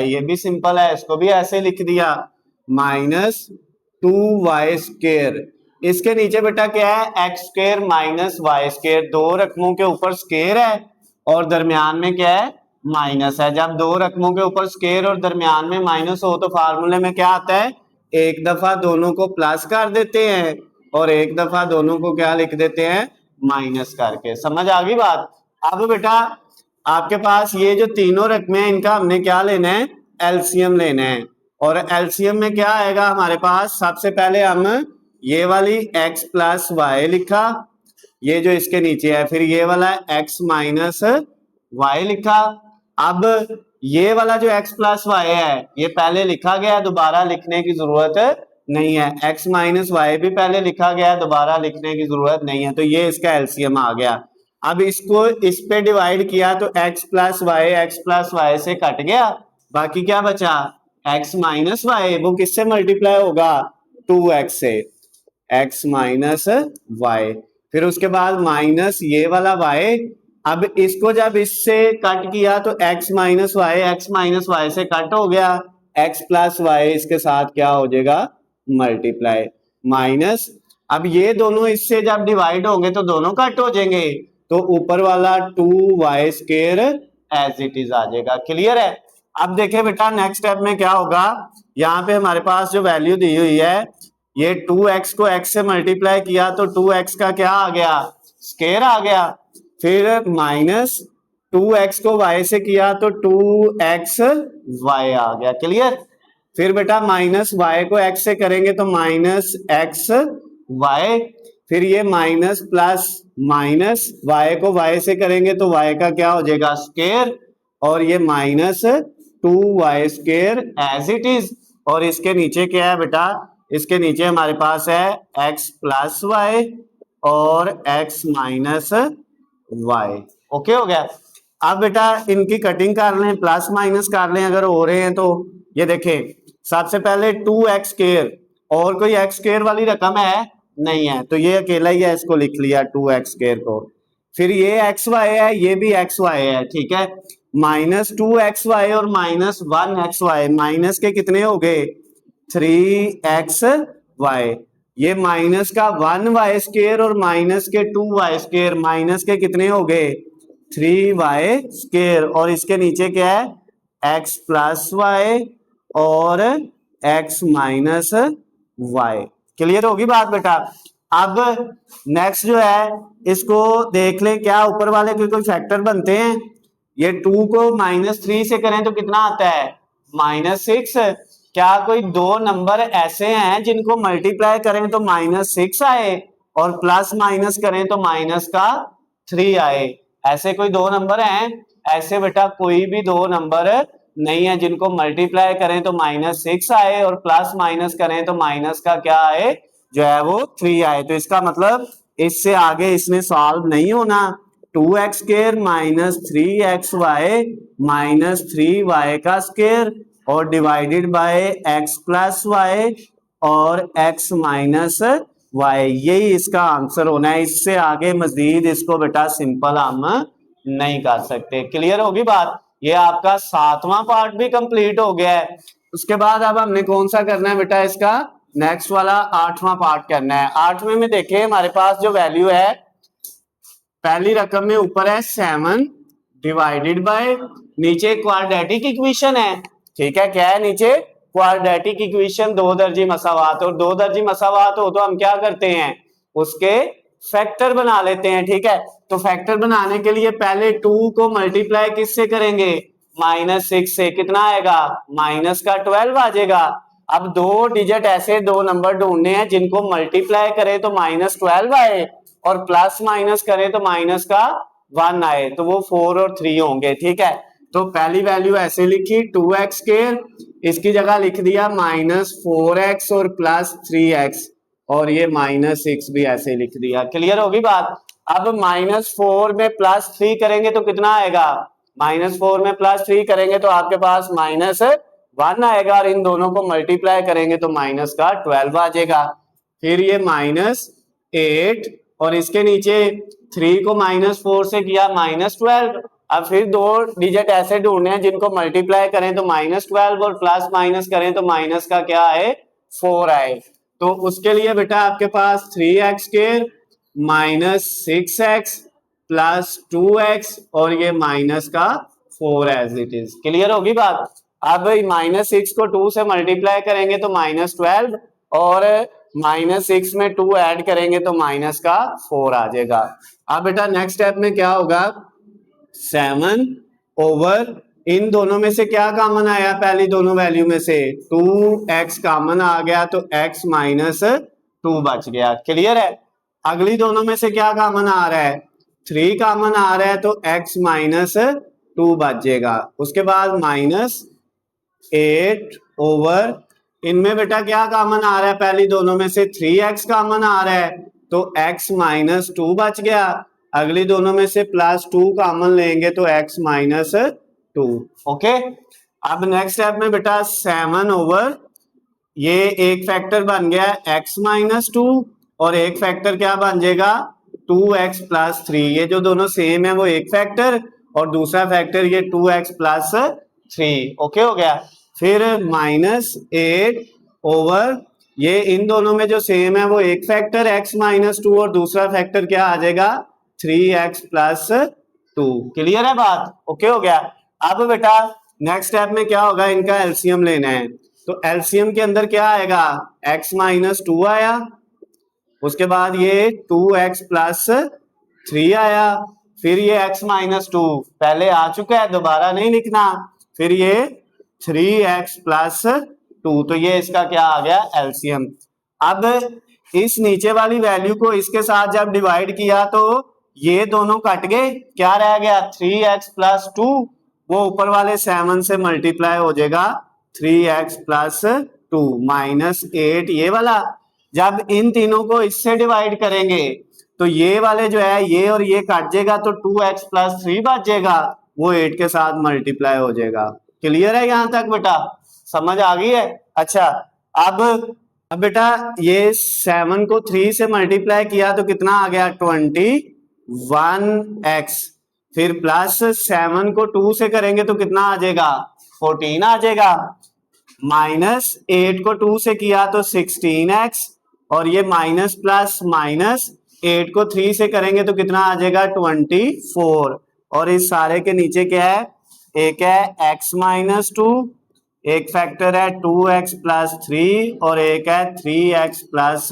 ये भी सिंपल है, इसको भी ऐसे लिख दिया -2y²। इसके नीचे बेटा क्या है, x² -y², दो रकमों के ऊपर स्केयर है और दरमियान में क्या है, माइनस है। जब दो रकमों के ऊपर स्केयर और दरमियान में माइनस हो तो फार्मूले में क्या आता है, एक दफा दोनों को प्लस कर देते हैं और एक दफा दोनों को क्या लिख देते हैं, माइनस करके। समझ आ गई बात? अब बेटा आपके पास ये जो तीनों रकमें हैं इनका हमने क्या लेना है, एलसीएम लेना है, और एलसीएम में क्या आएगा हमारे पास, सबसे पहले हम ये वाली x+y लिखा, ये जो इसके नीचे है, फिर ये वाला x-y लिखा। अब ये वाला जो x+y है ये पहले लिखा गया, दोबारा लिखने की जरूरत नहीं है, x-y भी पहले लिखा गया, दोबारा लिखने की जरूरत नहीं है, तो ये इसका एलसीएम आ गया। अब इसको इस पे डिवाइड किया तो x+y से कट गया, बाकी क्या बचा, x-y, वो किससे मल्टीप्लाई होगा, 2x से, x-y, फिर उसके बाद माइनस ये वाला y। अब इसको जब इससे कट किया तो x-y से कट हो गया, x+y इसके साथ क्या हो जाएगा, मल्टीप्लाई, माइनस। अब ये दोनों इससे जब डिवाइड होंगे तो दोनों कट हो जाएंगे, तो ऊपर वाला 2y² एज इट इज आ जाएगा। क्लियर है? अब देखें बेटा नेक्स्ट स्टेप में क्या होगा, यहाँ पे हमारे पास जो वैल्यू दी हुई है, ये 2x को x से मल्टीप्लाई किया तो 2x का क्या आ गया, स्केयर आ गया, फिर माइनस 2x को y से किया तो 2xy आ गया। क्लियर? फिर बेटा माइनस y को x से करेंगे तो -xy, फिर ये माइनस प्लस माइनस y को y से करेंगे तो y का क्या हो जाएगा, स्केयर, और ये -2y² एज इट इज, और इसके नीचे क्या है बेटा, इसके नीचे हमारे पास है x+y और x-y। ओके हो गया? अब बेटा इनकी कटिंग कर लें, प्लस माइनस कर लें अगर हो रहे हैं तो। ये देखें सबसे पहले 2x², और कोई x² वाली रकम है नहीं है, तो ये अकेला ही है, इसको लिख लिया 2x² को। फिर ये xy है, ये भी xy है, ठीक है, -2xy और -1xy, माइनस के कितने हो गए, 3xy, ये माइनस का 1y² और माइनस के 2y², माइनस के कितने हो गए, 3y², और इसके नीचे क्या है, x+y और x-y। क्लियर होगी बात बेटा? अब नेक्स्ट जो है इसको देख लें, क्या ऊपर वाले के कोई फैक्टर बनते हैं, ये 2 को -3 से करें तो कितना आता है, -6। क्या कोई दो नंबर ऐसे हैं जिनको मल्टीप्लाई करें तो -6 आए और प्लस माइनस करें तो -3 आए? ऐसे कोई दो नंबर हैं? ऐसे बेटा कोई भी दो नंबर नहीं है जिनको मल्टीप्लाई करें तो -6 आए और प्लस माइनस करें तो माइनस का क्या आए, जो है वो 3 आए। तो इसका मतलब इससे आगे इसने सॉल्व नहीं होना। 2x square minus 3xy minus 3y का स्क्वायर और divided by x plus Y और x माइनस वाई, यही इसका आंसर होना है। इससे आगे मजीद इसको बेटा सिंपल हम नहीं कर सकते। क्लियर होगी बात। ये आपका 7वां पार्ट भी कंप्लीट हो गया है। उसके बाद अब हमने कौन सा करना है बेटा, इसका नेक्स्ट वाला 8वां पार्ट करना है। 8वें में देखिए हमारे पास जो वैल्यू है, पहली रकम में ऊपर है 7 डिवाइडेड बाय, नीचे क्वाड्रेटिक इक्वेशन है। ठीक है, क्या है नीचे? क्वाड्रेटिक इक्वेशन, दो दर्जी मसावात। और दो दर्जी मसावात हो तो हम क्या करते हैं, उसके फैक्टर बना लेते हैं। ठीक है, तो फैक्टर बनाने के लिए पहले 2 को मल्टीप्लाई किससे करेंगे, -6 से। कितना आएगा, माइनस का 12 आ जाएगा। अब दो डिजिट ऐसे दो नंबर ढूंढने हैं जिनको मल्टीप्लाई करें तो -12 आए और प्लस माइनस करें तो माइनस का 1 आए, तो वो 4 और 3 होंगे। ठीक है, तो पहली वैल्यू ऐसे लिखी 2x स्क्वायर, इसकी जगह लिख दिया -4x और +3x, और ये -6 भी ऐसे लिख दिया। क्लियर होगी बात। अब -4 में +3 करेंगे तो कितना आएगा, -4 में +3 करेंगे तो आपके पास -1 आएगा, और इन दोनों को मल्टीप्लाई करेंगे तो माइनस का 12 आ जाएगा। फिर ये -8 और इसके नीचे 3 को -4 से किया -12। अब फिर दो डिजिट ऐसे ढूंढने हैं जिनको मल्टीप्लाई करें तो -12 और प्लस माइनस करें तो माइनस का क्या आए, 4 आए। तो उसके लिए बेटा आपके पास 3x square -6x plus 2x और ये माइनस का 4 एज इट इज। क्लियर होगी बात। अब -6 को 2 से मल्टीप्लाई करेंगे तो -12 और -6 में 2 ऐड करेंगे तो माइनस का 4 आ जाएगा। अब बेटा नेक्स्ट स्टेप में क्या होगा, 7 ओवर इन दोनों में से क्या कॉमन आया, पहली दोनों वैल्यू में से 2x कॉमन आ गया तो x -2 बच गया। क्लियर है। अगली दोनों में से क्या कॉमन आ रहा है, 3 कॉमन आ रहा है तो x -2 बच जाएगा। उसके बाद -8 ओवर इनमें बेटा क्या कॉमन आ रहा है, पहली दोनों में से 3x कॉमन आ रहा है तो x -2 बच गया। अगली दोनों में से +2 कॉमन लेंगे तो x -2। ओके, अब नेक्स्ट स्टेप में बेटा 7 ओवर ये एक फैक्टर बन गया x -2 और एक फैक्टर क्या बन जाएगा 2x + 3। ये जो दोनों सेम है वो एक फैक्टर और दूसरा फैक्टर ये 2x + 3। ओके हो गया। फिर -8 ओवर ये इन दोनों में जो सेम है वो एक फैक्टर x -2 और दूसरा फैक्टर क्या आ जाएगा 3x + 2। क्लियर है बात। ओके हो गया। अब बेटा नेक्स्ट स्टेप में क्या होगा, इनका एलसीएम लेना है। तो एलसीएम के अंदर क्या आएगा, x -2 आया, उसके बाद ये 2x + 3 आया, फिर ये x -2 पहले आ चुका है दोबारा नहीं लिखना, फिर ये 3x + 2, तो ये इसका क्या आ गया एलसीएम। अब इस नीचे वाली वैल्यू को इसके साथ जब डिवाइड किया तो ये दोनों कट गए, क्या रह गया 3x + 2, वो ऊपर वाले 7 से मल्टीप्लाई हो जाएगा 3x + 2 -8 ये वाला। जब इन तीनों को इससे डिवाइड करेंगे तो ये वाले जो है ये और ये कट जाएगा तो 2x + 3 बच जाएगा, वो 8 के साथ मल्टीप्लाई हो जाएगा। क्लियर है यहां तक बेटा, समझ आ गई है। अच्छा अब बेटा ये 7 को 3 से मल्टीप्लाई किया तो कितना आ गया 21x, फिर +7 को 2 से करेंगे तो कितना आ जाएगा 14 आ जाएगा, -8 को 2 से किया तो 16x और ये माइनस प्लस माइनस 8 को 3 से करेंगे तो कितना आ जाएगा 24, और इस सारे के नीचे क्या है, एक है x -2, एक फैक्टर है 2x + 3 और एक है 3x +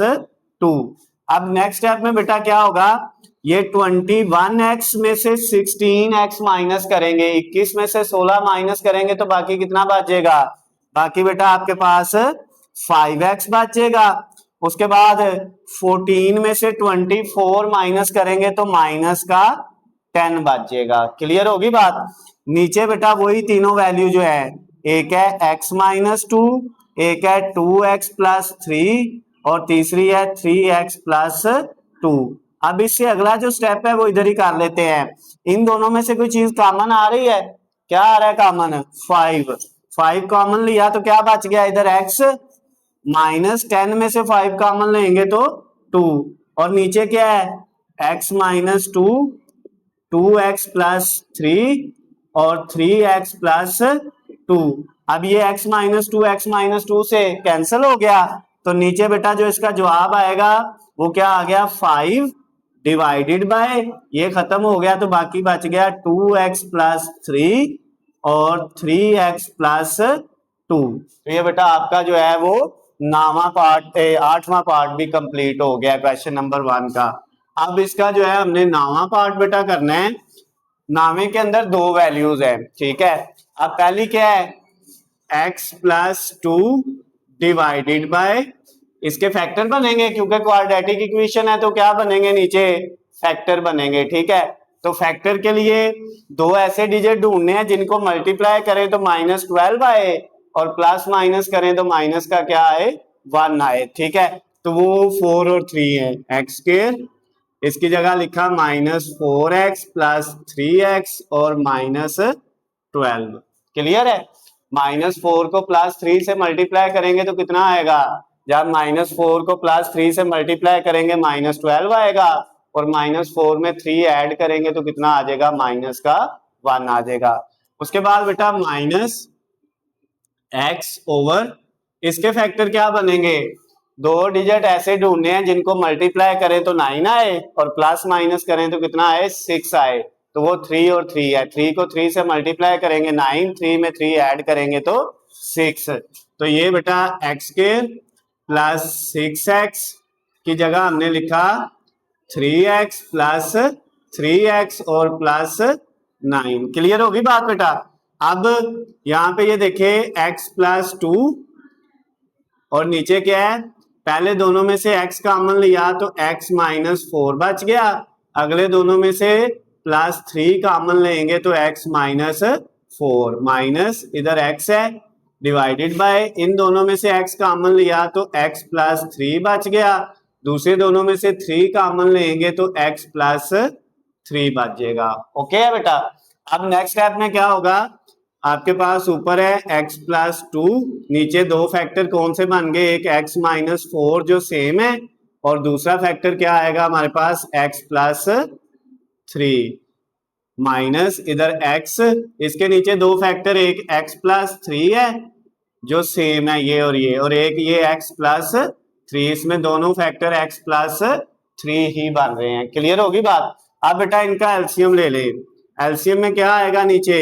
2। अब नेक्स्ट स्टेप में बेटा क्या होगा, ये 21x में से 16x माइनस करेंगे, 21 में से 16 माइनस करेंगे तो बाकी कितना बचेगा, बाकी बेटा आपके पास 5x बचेगा। उसके बाद 14 में से 24 माइनस करेंगे तो माइनस का 10 बचेगा। क्लियर होगी बात। नीचे बेटा वही तीनों वैल्यू जो है, एक है x -2, एक है 2x + 3 और तीसरी है 3x प्लस 2। अब इससे अगला जो स्टेप है वो इधर ही कर लेते हैं। इन दोनों में से कोई चीज कॉमन आ रही है, क्या आ रहा है कॉमन? 5 कॉमन लिया तो क्या बच गया इधर x, माइनस 10 में से 5 कॉमन लेंगे तो 2, और नीचे क्या है x माइनस 2, 2x प्लस 3 और 3x प्लस 2। अब ये x माइनस टू से कैंसिल हो गया, तो नीचे बेटा जो इसका जवाब आएगा वो क्या आ गया 5 डिवाइडेड बाय, ये खत्म हो गया तो बाकी बच गया 2x प्लस 3 और 3x प्लस 2। तो ये बेटा आपका जो है वो 8वां पार्ट भी कंप्लीट हो गया क्वेश्चन नंबर 1 का। अब इसका जो है हमने 9वां पार्ट बेटा करना है। 9वें के अंदर 2 वैल्यूज है, ठीक है। अब पहली क्या है x प्लस 2 डिवाइडेड बाय, इसके फैक्टर बनेंगे क्योंकि क्वाड्रेटिक इक्वेशन है तो क्या बनेंगे नीचे फैक्टर बनेंगे, ठीक है। तो फैक्टर के लिए 2 ऐसे डिजिट ढूंढने हैं जिनको मल्टीप्लाई करें तो -12 आए और प्लस माइनस करें तो माइनस का क्या आए 1 आए, ठीक है। तो वो 4 और 3 है एक्स स्क्वायर, इसकी जगह लिखा -4x प्लस 3x और -12। क्लियर है? -4 को +3 से मल्टीप्लाई करेंगे तो कितना आएगा, जब -4 को +3 से मल्टीप्लाई करेंगे -12 आएगा और -4 में 3 ऐड करेंगे तो कितना आ जाएगा माइनस का 1 आ जाएगा। उसके बाद बेटा -x ओवर, इसके फैक्टर क्या बनेंगे, 2 डिजिट ऐसे ढूंढने हैं जिनको मल्टीप्लाई करें तो 9 आए और प्लस माइनस करें तो कितना आए 6 आए, तो वो 3 और 3 है। 3 को 3 से मल्टीप्लाई करेंगे 9, 3 में 3 ऐड करेंगे तो 6। तो ये बेटा x स्क्वायर प्लस 6x की जगह हमने लिखा 3x प्लस 3x और प्लस 9। क्लियर होगी बात बेटा? अब यहाँ पे ये देखे x प्लस 2 और नीचे क्या है, पहले दोनों में से x कॉमन लिया तो x -4 बच गया, अगले दोनों में से +3 कॉमन लेंगे तो x -4 माइनस इधर x है डिवाइडेड बाय, इन दोनों में से x कॉमन लिया तो x +3 बच गया, दूसरे दोनों में से 3 कॉमन लेंगे तो x +3 बच जाएगा। ओके है बेटा? अब नेक्स्ट स्टेप में क्या होगा, आपके पास ऊपर है x प्लस 2, नीचे 2 फैक्टर कौन से बन गए, एक x -4 जो सेम है और दूसरा फैक्टर क्या आएगा हमारे पास x प्लस 3 माइनस इधर x, इसके नीचे 2 फैक्टर, एक x प्लस 3 है जो सेम है ये, और एक ये x प्लस 3, इसमें दोनों फैक्टर x प्लस 3 ही बन रहे हैं। क्लियर होगी बात? अब बेटा इनका एलसीएम ले ले, एलसीएम में क्या आएगा नीचे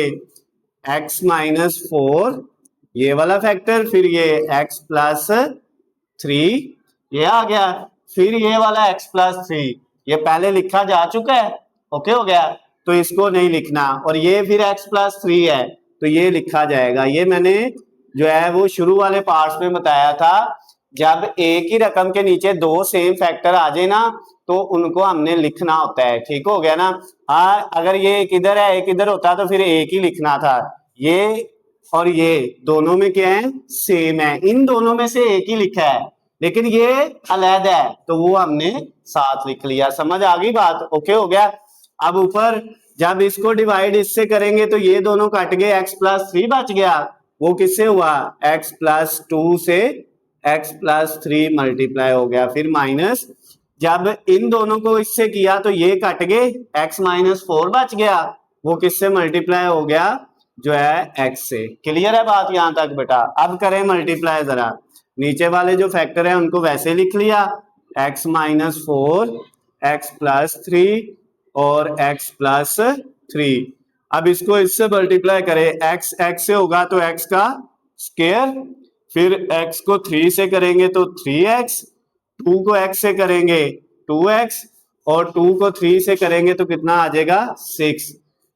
x -4 ये वाला फैक्टर, फिर ये x प्लस 3 ये आ गया, फिर ये वाला x प्लस 3 ये पहले लिखा जा चुका है, ओके हो गया, तो इसको नहीं लिखना, और ये फिर x प्लस 3 है तो ये लिखा जाएगा। ये मैंने जो है वो शुरू वाले पार्ट्स में बताया था, जब एक ही रकम के नीचे 2 सेम फैक्टर आ जाए ना तो उनको हमने लिखना होता है, ठीक हो गया ना। हाँ, अगर ये एक इधर है एक इधर होता तो फिर एक ही लिखना था, ये और ये दोनों में क्या है सेम है, इन दोनों में से एक ही लिखा है लेकिन ये अलग है तो वो हमने साथ लिख लिया। समझ आ गई बात? ओके हो गया। अब ऊपर जब इसको डिवाइड इससे करेंगे तो ये दोनों कट गए, x प्लस 3 बच गया, वो किससे हुआ x प्लस 2 से x प्लस 3 मल्टीप्लाई हो गया, फिर माइनस, जब इन दोनों को इससे किया तो ये कट गए, x -4 बच गया, वो किससे मल्टीप्लाई हो गया जो है x से। क्लियर है बात यहां तक बेटा? अब करें मल्टीप्लाई, जरा नीचे वाले जो फैक्टर है उनको वैसे लिख लिया, x -4 x प्लस 3 और x प्लस 3। अब इसको इससे मल्टीप्लाई करें, x से होगा तो x का स्क्वायर, फिर x को 3 से करेंगे तो 3x, 2 को x से करेंगे 2x और 2 को 3 से करेंगे तो कितना आ जाएगा 6,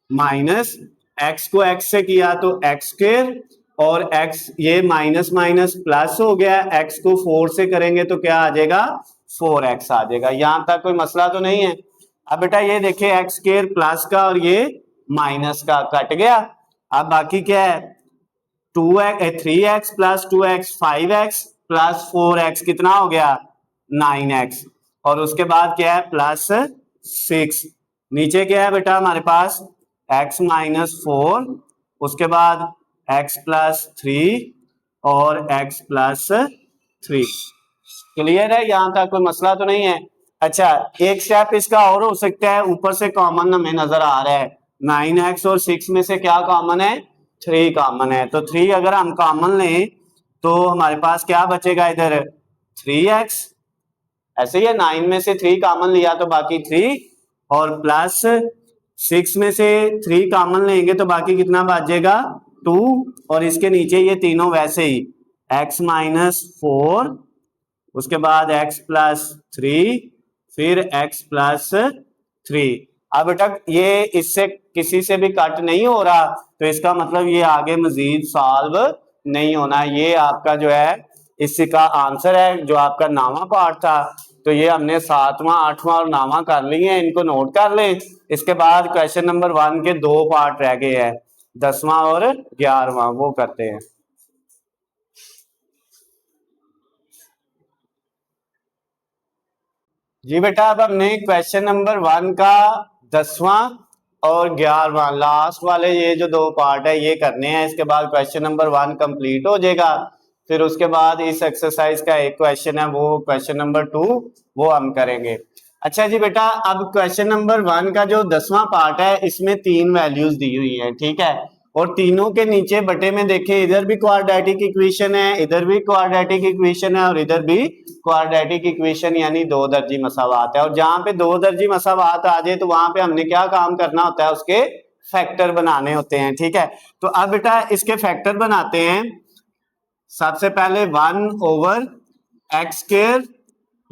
माइनस x को x से किया तो x स्क्वायर और x ये माइनस माइनस प्लस हो गया, x को 4 से करेंगे तो क्या आ जाएगा 4x आ जाएगा। यहां तक कोई मसला तो नहीं है? अब बेटा ये देखिए x स्क्वायर प्लस का और ये माइनस का कट गया, अब बाकी क्या है 3x plus 2x 5x plus 4x कितना हो गया 9x और उसके बाद क्या है प्लस 6, नीचे क्या है बेटा हमारे पास x माइनस 4, उसके बाद x प्लस 3 और x प्लस 3। क्लियर है, यहां तक कोई मसला तो नहीं है। अच्छा एक स्टेप इसका और हो सकता है, ऊपर से कॉमन हमें नजर आ रहा है 9x और 6 में से क्या कॉमन है, 3 कॉमन है, तो 3 अगर हम कॉमन लें तो हमारे पास क्या बचेगा इधर 3x, ऐसे ही है 9 में से 3 कॉमन लिया तो बाकी 3 और प्लस 6 में से 3 कॉमन लेंगे तो बाकी कितना बचेगा 2 और इसके नीचे ये तीनों वैसे ही x माइनस 4, उसके बाद x प्लस 3, फिर x प्लस 3। अब बेटा ये इससे किसी से भी कट नहीं हो रहा तो इसका मतलब ये आगे मजीद सॉल्व नहीं होना, ये आपका जो है इसका आंसर है जो आपका 9वां पार्ट था। तो ये हमने 7वां 8वां और 9वां कर लिए हैं, इनको नोट कर लें। इसके बाद क्वेश्चन नंबर 1 के 2 पार्ट रह गए हैं, 10वां और 11वां, वो करते हैं। जी बेटा अब हमने क्वेश्चन नंबर 1 का 10वां और 11वां लास्ट वाले ये जो 2 पार्ट है ये करने हैं, इसके बाद क्वेश्चन नंबर 1 कंप्लीट हो जाएगा। फिर उसके बाद इस एक्सरसाइज का एक क्वेश्चन है वो क्वेश्चन नंबर 2 वो हम करेंगे। अच्छा जी बेटा अब क्वेश्चन नंबर 1 का जो 10वां पार्ट है इसमें 3 वैल्यूज दी हुई है, ठीक है, और तीनों के नीचे बटे में देखें इधर भी क्वाड्रेटिक इक्वेशन है, इधर भी क्वाड्रेटिक इक्वेशन है और इधर भी क्वाड्रेटिक इक्वेशन यानी 2 दर्जी मसावात है। और जहां पे 2 दर्जी मसावात आ जाए तो वहां पे हमने क्या काम करना होता है, उसके फैक्टर बनाने होते हैं, ठीक है। तो अब बेटा इसके फैक्टर बनाते हैं। सबसे पहले 1/x²,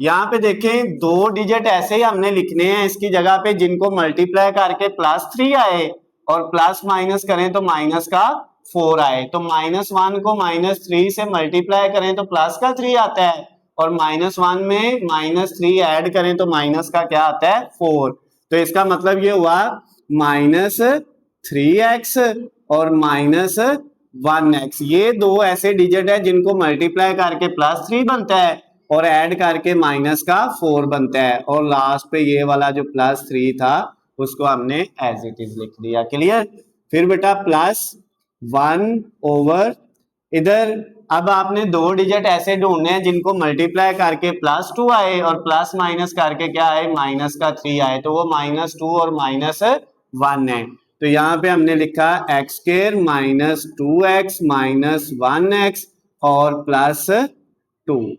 यहाँ पे देखें 2 डिजिट ऐसे ही हमने लिखने हैं इसकी जगह पे जिनको मल्टीप्लाई करके +3 आए और प्लस माइनस करें तो माइनस का 4 आए, तो -1 को -3 से मल्टीप्लाई करें तो प्लस का 3 आता है और -1 में -3 ऐड करें तो माइनस का क्या आता है 4। तो इसका मतलब ये हुआ -3x और -1x, ये 2 ऐसे डिजिट है जिनको मल्टीप्लाई करके +3 बनता है और ऐड करके माइनस का 4 बनता है, और लास्ट पे ये वाला जो +3 था उसको हमने एज इट इज लिख दिया। क्लियर। फिर बेटा +1 इधर अब आपने 2 डिजिट ऐसे ढूंढने हैं जिनको मल्टीप्लाई करके +2 आए और प्लस माइनस करके क्या आए -3 आए, तो वो -2 और -1 है। तो यहाँ पे हमने लिखा x² -2x -1x और +2।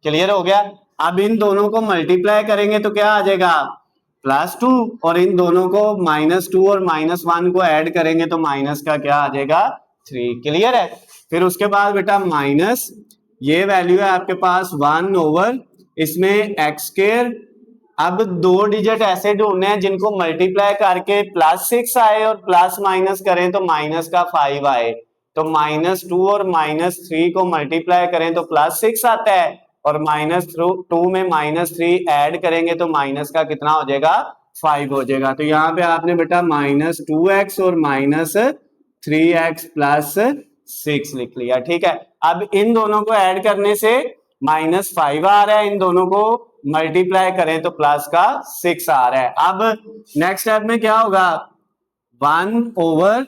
क्लियर हो गया। अब इन दोनों को मल्टीप्लाई करेंगे तो क्या आ जाएगा +2 और इन दोनों को -2 और -1 को ऐड करेंगे तो माइनस का क्या आ जाएगा 3। क्लियर है। फिर उसके बाद बेटा माइनस ये वैल्यू है आपके पास 1/, इसमें x²। अब 2 डिजिट ऐसे ढूंढने हैं जिनको मल्टीप्लाई करके +6 आए और प्लस माइनस करें तो माइनस का 5 आए, तो -2 और -3 को मल्टीप्लाई करें तो +6 आता है और -2 में -3 ऐड करेंगे तो माइनस का कितना हो जाएगा 5 हो जाएगा। तो यहाँ पे आपने बेटा -2x और -3x +6 लिख लिया, ठीक है। अब इन दोनों को ऐड करने से -5 आ रहा है, इन दोनों को मल्टीप्लाई करें तो प्लस का 6 आ रहा है। अब नेक्स्ट स्टेप में क्या होगा 1/,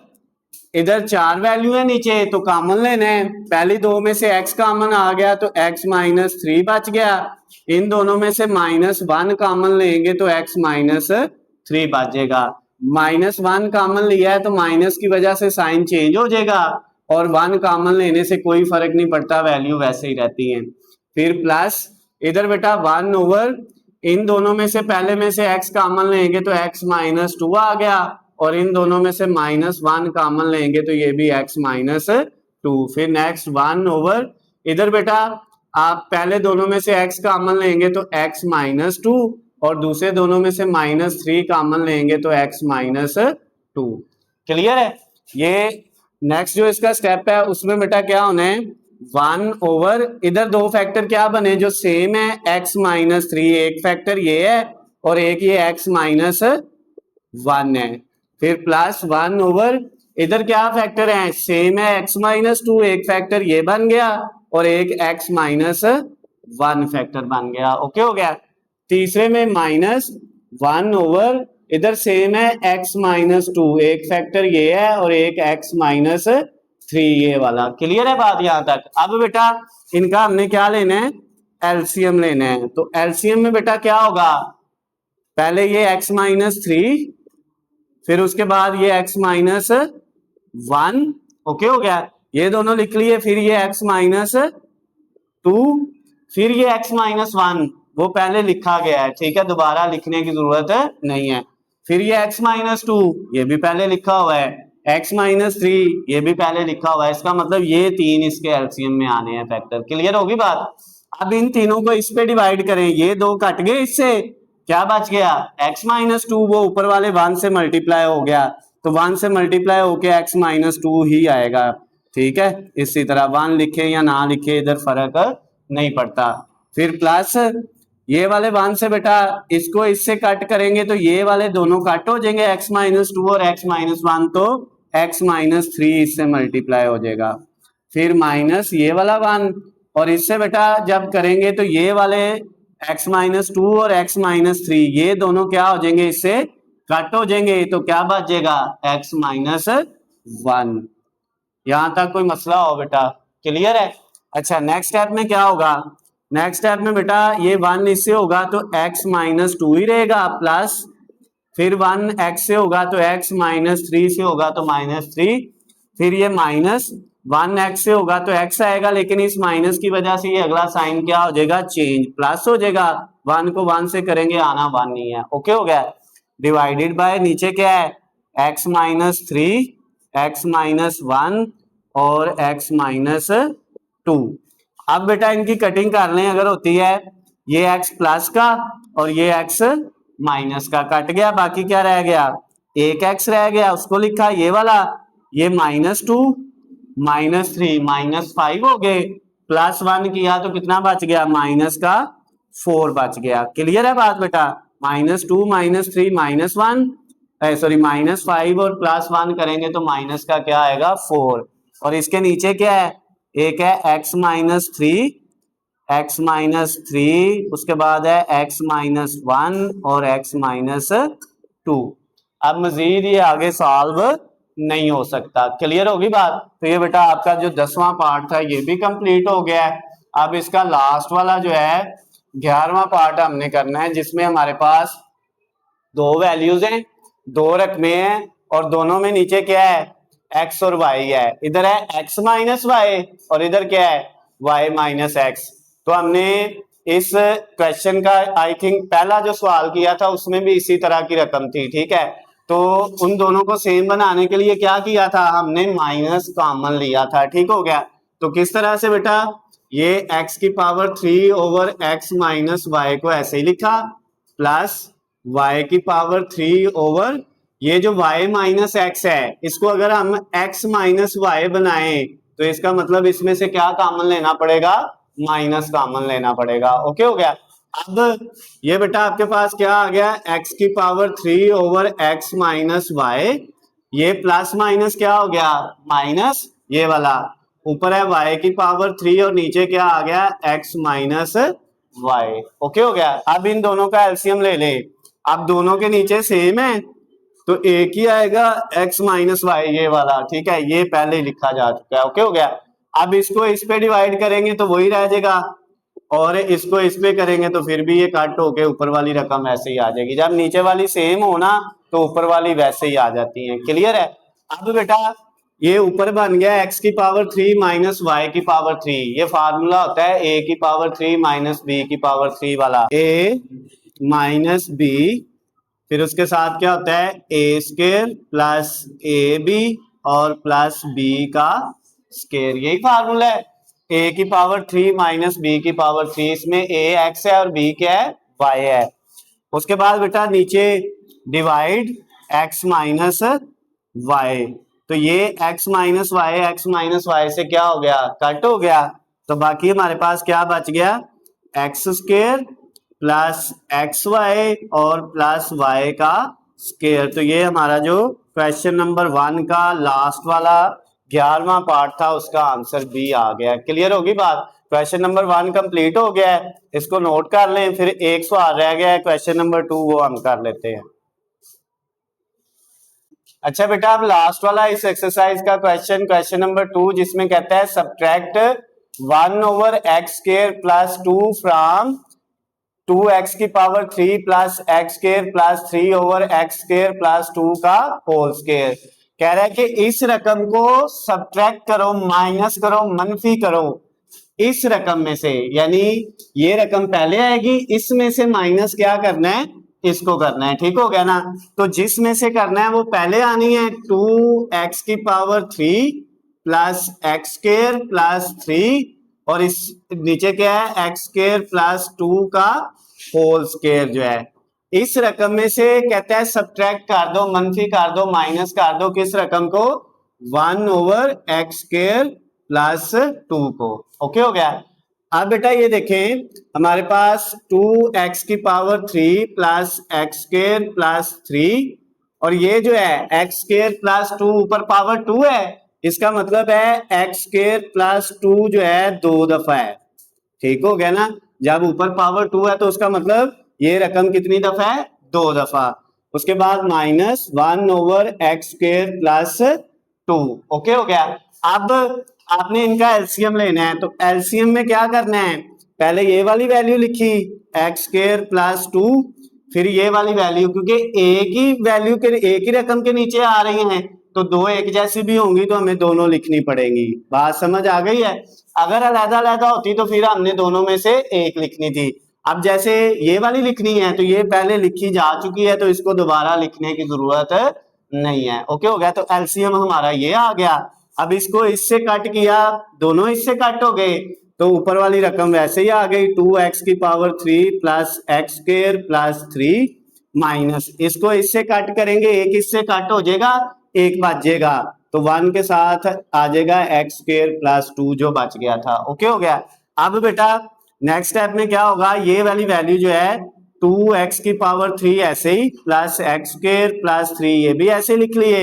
इधर 4 वैल्यू है नीचे तो कॉमन लेना है, पहली 2 में से x कॉमन आ गया तो x -3 बच गया, इन दोनों में से -1 कॉमन लेंगे तो x -3 बचेगा। -1 कॉमन लिया है तो माइनस की वजह से साइन चेंज हो जाएगा और 1 कॉमन लेने से कोई फर्क नहीं पड़ता, वैल्यू वैसे ही रहती है। फिर प्लस इधर बेटा 1/, इन दोनों में से पहले में से x कॉमन लेंगे तो x -2 आ गया और इन दोनों में से -1 कॉमन लेंगे तो ये भी x -2। फिर नेक्स्ट 1/, इधर बेटा आप पहले दोनों में से x कॉमन लेंगे तो x -2 और दूसरे दोनों में से -3 कॉमन लेंगे तो x -2। क्लियर है। ये नेक्स्ट जो इसका स्टेप है उसमें बेटा क्या होना है 1/, इधर 2 फैक्टर क्या बने जो सेम है x -3, एक फैक्टर ये है और एक ये x -1 है। फिर +1/, इधर क्या फैक्टर है सेम है x -2, एक फैक्टर ये बन गया और एक x 1 फैक्टर बन गया। ओके हो गया। तीसरे में -1/, इधर सेम है x-2, एक फैक्टर ये है और एक x-3 ये वाला। क्लियर है बात यहां तक। अब बेटा इनका हमने क्या लेना है, एलसीएम लेना है। तो एलसीएम में बेटा क्या होगा, पहले ये x-3, फिर उसके बाद ये x-1, ओके हो गया, ये दोनों लिख लिए, फिर ये x-2, फिर ये x-1, वो पहले लिखा गया है, ठीक है, दोबारा लिखने की जरूरत नहीं है। फिर ये x-2, ये भी पहले लिखा हुआ है, x-3 ये भी पहले लिखा हुआ है। इसका मतलब ये तीन इसके एलसीएम में आने हैं फैक्टर। क्लियर होगी बात। अब इन तीनों को इस पे डिवाइड करें, ये दो कट गए, इससे क्या बच गया, x-2, वो ऊपर वाले 1 से मल्टीप्लाई हो गया, तो 1 से मल्टीप्लाई होके x-2 ही आएगा। ठीक है, इसी तरह 1 लिखे या ना लिखे इधर फर्क नहीं पड़ता। फिर प्लस ये वाले 1 से बेटा इसको इससे कट करेंगे तो ये वाले दोनों कट हो जाएंगे, x-2 और x-1, तो x-3 इससे मल्टीप्लाई हो जाएगा। फिर माइनस ये वाला 1, और इससे बेटा जब करेंगे तो ये वाले x-2 और x-3 ये दोनों क्या हो जाएंगे, इससे कट हो जाएंगे, तो क्या बच जाएगा, x-1। यहां तक कोई मसला हो बेटा, क्लियर है। अच्छा नेक्स्ट स्टेप में क्या होगा, नेक्स्ट स्टेप में बेटा ये 1 इससे होगा तो x-2 ही रहेगा, प्लस फिर 1 x से होगा तो x-3 से होगा तो -3, फिर ये -1 x से होगा तो x आएगा, लेकिन इस माइनस की वजह से ये अगला साइन क्या हो जाएगा, चेंज, प्लस हो जाएगा। 1 को 1 से करेंगे, आना 1 नहीं है। ओके हो गया। डिवाइडेड बाय नीचे क्या है, x-3, x-1 और x-2। अब बेटा इनकी कटिंग कर लें, अगर होती है ये x प्लस का और ये x माइनस का, कट गया, बाकी क्या रह गया, एक x रह गया, उसको लिखा ये वाला, ये -2, -3, -5 हो गए, +1 किया तो कितना बच गया, -4 बच गया। क्लियर है बात बेटा। -2, -3, -1, सॉरी -5 और +1 करेंगे तो माइनस का क्या आएगा, 4। और इसके नीचे क्या है, एक है x-3, x-3, उसके बाद है x-1 और x-2। अब मजीद ये आगे सॉल्व नहीं हो सकता। क्लियर होगी बात। तो ये बेटा आपका जो 10वां पार्ट था ये भी कंप्लीट हो गया है। अब इसका लास्ट वाला जो है 11वां पार्ट हमने करना है, जिसमें हमारे पास दो वैल्यूज हैं, दो रकमें हैं, और दोनों में नीचे क्या है, x और y है। इधर है x माइनस वाई और इधर क्या है, y माइनस एक्स। तो हमने इस क्वेश्चन का आई थिंक पहला जो सवाल किया था उसमें भी इसी तरह की रकम थी, ठीक है। तो उन दोनों को सेम बनाने के लिए क्या किया था, हमने माइनस कॉमन लिया था, ठीक हो गया। तो किस तरह से बेटा, ये x की power 3 over x minus Y को ऐसे ही लिखा, प्लस y की पावर 3 ओवर ये जो y माइनस एक्स है, इसको अगर हम x माइनस वाई बनाए तो इसका मतलब इसमें से क्या कॉमन लेना पड़ेगा, माइनस कॉमन लेना पड़ेगा। ओके हो गया। अब ये बेटा आपके पास क्या आ गया, x की power 3 over x minus Y, ये प्लस माइनस क्या हो गया, माइनस, ये वाला ऊपर है y की पावर 3 और नीचे क्या आ गया, x माइनस वाई। ओके हो गया। अब इन दोनों का एलसीएम ले ले। अब दोनों के नीचे सेम है तो एक ही आएगा x माइनस वाई, ये वाला, ठीक है, ये पहले लिखा जा चुका है। ओके हो गया। अब इसको इस पे डिवाइड करेंगे तो वही रह जाएगा, और इसको इस पे करेंगे तो फिर भी ये कट होके ऊपर वाली रकम ऐसे ही आ जाएगी। जब नीचे वाली सेम हो ना तो ऊपर वाली वैसे ही आ जाती है। क्लियर है। अब बेटा ये ऊपर बन गया x की पावर 3 माइनस वाई की पावर 3, ये फार्मूला होता है a की पावर 3 माइनस बी की पावर 3 वाला, a माइनस बी, फिर उसके साथ क्या होता है, ए स्केयर प्लस ए बी और प्लस बी का स्केयर, यही फार्मूला है। ए की पावर 3 माइनस बी की पावर 3, इसमें ए एक्स है और बी क्या है, वाई है। उसके बाद बेटा नीचे डिवाइड एक्स माइनस वाई, तो ये एक्स माइनस वाई से क्या हो गया, कट हो गया, तो बाकी हमारे पास क्या बच गया, X square plus X Y और प्लस वाई का स्केयर। तो ये हमारा जो क्वेश्चन नंबर 1 का लास्ट वाला 11वां पार्ट था उसका आंसर बी आ गया। क्लियर होगी बात। क्वेश्चन नंबर 1 कंप्लीट हो गया है, इसको नोट कर लें। फिर एक सवाल रह गया है क्वेश्चन नंबर 2, वो हम कर लेते हैं। अच्छा बेटा, अब लास्ट वाला इस एक्सरसाइज का क्वेश्चन नंबर 2, जिसमें कहता है सब्ट्रैक्ट 1/x² + 2 फ्रॉम 2x की पावर 3 + x² + 3/x² + 2 का होल स्क्वायर। कह रहा है कि इस रकम को सब्ट्रैक्ट करो, माइनस करो, मनफी करो इस रकम में से, यानी ये रकम पहले आएगी, इसमें से माइनस क्या करना है, इसको करना है। ठीक हो गया ना? तो जिसमें से करना है वो पहले आनी है 2x की पावर 3 + x² + 3, और इस नीचे क्या है x² + 2 का होल स्क्वायर जो है। इस रकम में से कहता है सब्ट्रैक्ट कर दो, मनफी कर दो, माइनस कर दो किस रकम को, 1/x² + 2 को। ओके हो गया। अब बेटा ये देखें, हमारे पास 2x की पावर 3 + x² + 3, और ये जो है x² + 2 ऊपर पावर 2 है, इसका मतलब है x² + 2 जो है 2 दफा है। ठीक हो गया ना? जब ऊपर पावर 2 है तो उसका मतलब ये रकम कितनी दफा है, 2 दफा। उसके बाद -1/x² + 2। ओके हो गया। अब आपने इनका एलसीएम लेना है, तो एलसीएम में क्या करना है, पहले ये वाली वैल्यू लिखी x² + 2, फिर ये वाली वैल्यू, क्योंकि एक ही वैल्यू के एक ही रकम के नीचे आ रही हैं, तो दो एक जैसी भी होंगी तो हमें दोनों लिखनी पड़ेंगी। बात समझ आ गई है? अगर अलग अलग होती तो फिर हमने दोनों में से एक लिखनी थी। अब जैसे ये वाली लिखनी है तो ये पहले लिखी जा चुकी है, तो इसको दोबारा लिखने की जरूरत नहीं है। ओके हो गया। तो एलसीएम हमारा ये आ गया। अब इसको इससे कट किया, दोनों इससे कट हो गए, तो ऊपर वाली रकम वैसे ही आ गई 2x की पावर 3 + x² + 3 माइनस, इसको इससे कट करेंगे, एक इससे कट हो जाएगा, एक बच जाएगा, तो 1 के साथ आ जाएगा x² + 2 जो बच गया था। ओके हो गया। अब बेटा नेक्स्ट स्टेप में क्या होगा, ये वाली वैल्यू जो है 2x की पावर 3 ऐसे ही + x² + 3 ये भी ऐसे लिख लिए,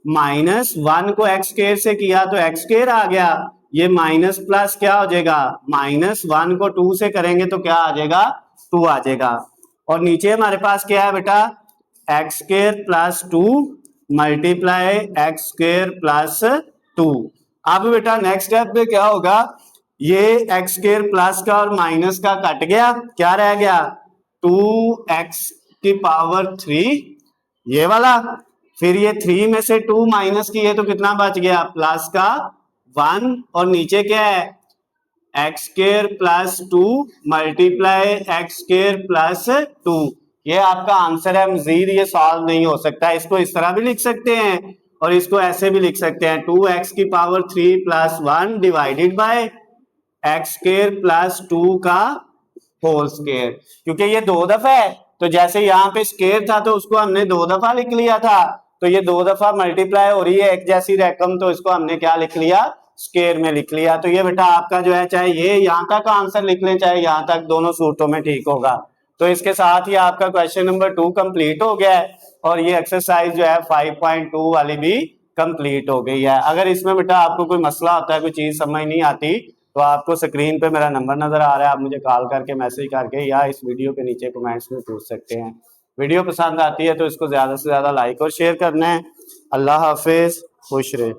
-1 को x² से किया तो x² आ गया, ये माइनस प्लस क्या हो जाएगा, -1 को 2 से करेंगे तो क्या आ जाएगा, 2 आ जाएगा। और नीचे हमारे पास क्या है बेटा, x² + 2 मल्टीप्लाई x² + 2। अब बेटा नेक्स्ट स्टेप पे क्या होगा, ये x² प्लस का और माइनस का कट गया, क्या रह गया 2x की पावर 3 ये वाला, फिर ये 3 में से 2 माइनस किए तो कितना बच गया, प्लस का 1, और नीचे क्या है x² + 2 मल्टीप्लाई x² + 2। ये आपका आंसर है। मजीद ये सॉल्व नहीं हो सकता। इसको इस तरह भी लिख सकते हैं और इसको ऐसे भी लिख सकते हैं, 2x की पावर 3 + 1 डिवाइडेड बाय x² + 2 का होल स्क्वायर। क्योंकि ये 2 दफा है, तो जैसे यहाँ पे स्क्वायर था तो उसको हमने 2 दफा लिख लिया था, तो ये 2 दफा मल्टीप्लाई हो रही है एक जैसी रकम, तो इसको हमने क्या लिख लिया, स्क्वायर में लिख लिया। तो ये बेटा आपका जो है, चाहे ये यहाँ तक आंसर लिख लें चाहे यहाँ तक, दोनों सूरतों में ठीक होगा। तो इसके साथ ही आपका क्वेश्चन नंबर 2 कंप्लीट हो गया है, और ये एक्सरसाइज जो है 5.2 वाली भी कंप्लीट हो गई है। अगर इसमें बेटा आपको कोई मसला होता है, कोई चीज समझ नहीं आती, तो आपको स्क्रीन पे मेरा नंबर नजर आ रहा है, आप मुझे कॉल करके मैसेज करके या इस वीडियो के नीचे कमेंट्स में पूछ सकते हैं। वीडियो पसंद आती है तो इसको ज्यादा से ज्यादा लाइक और शेयर करना है। अल्लाह हाफिज, खुश रहे।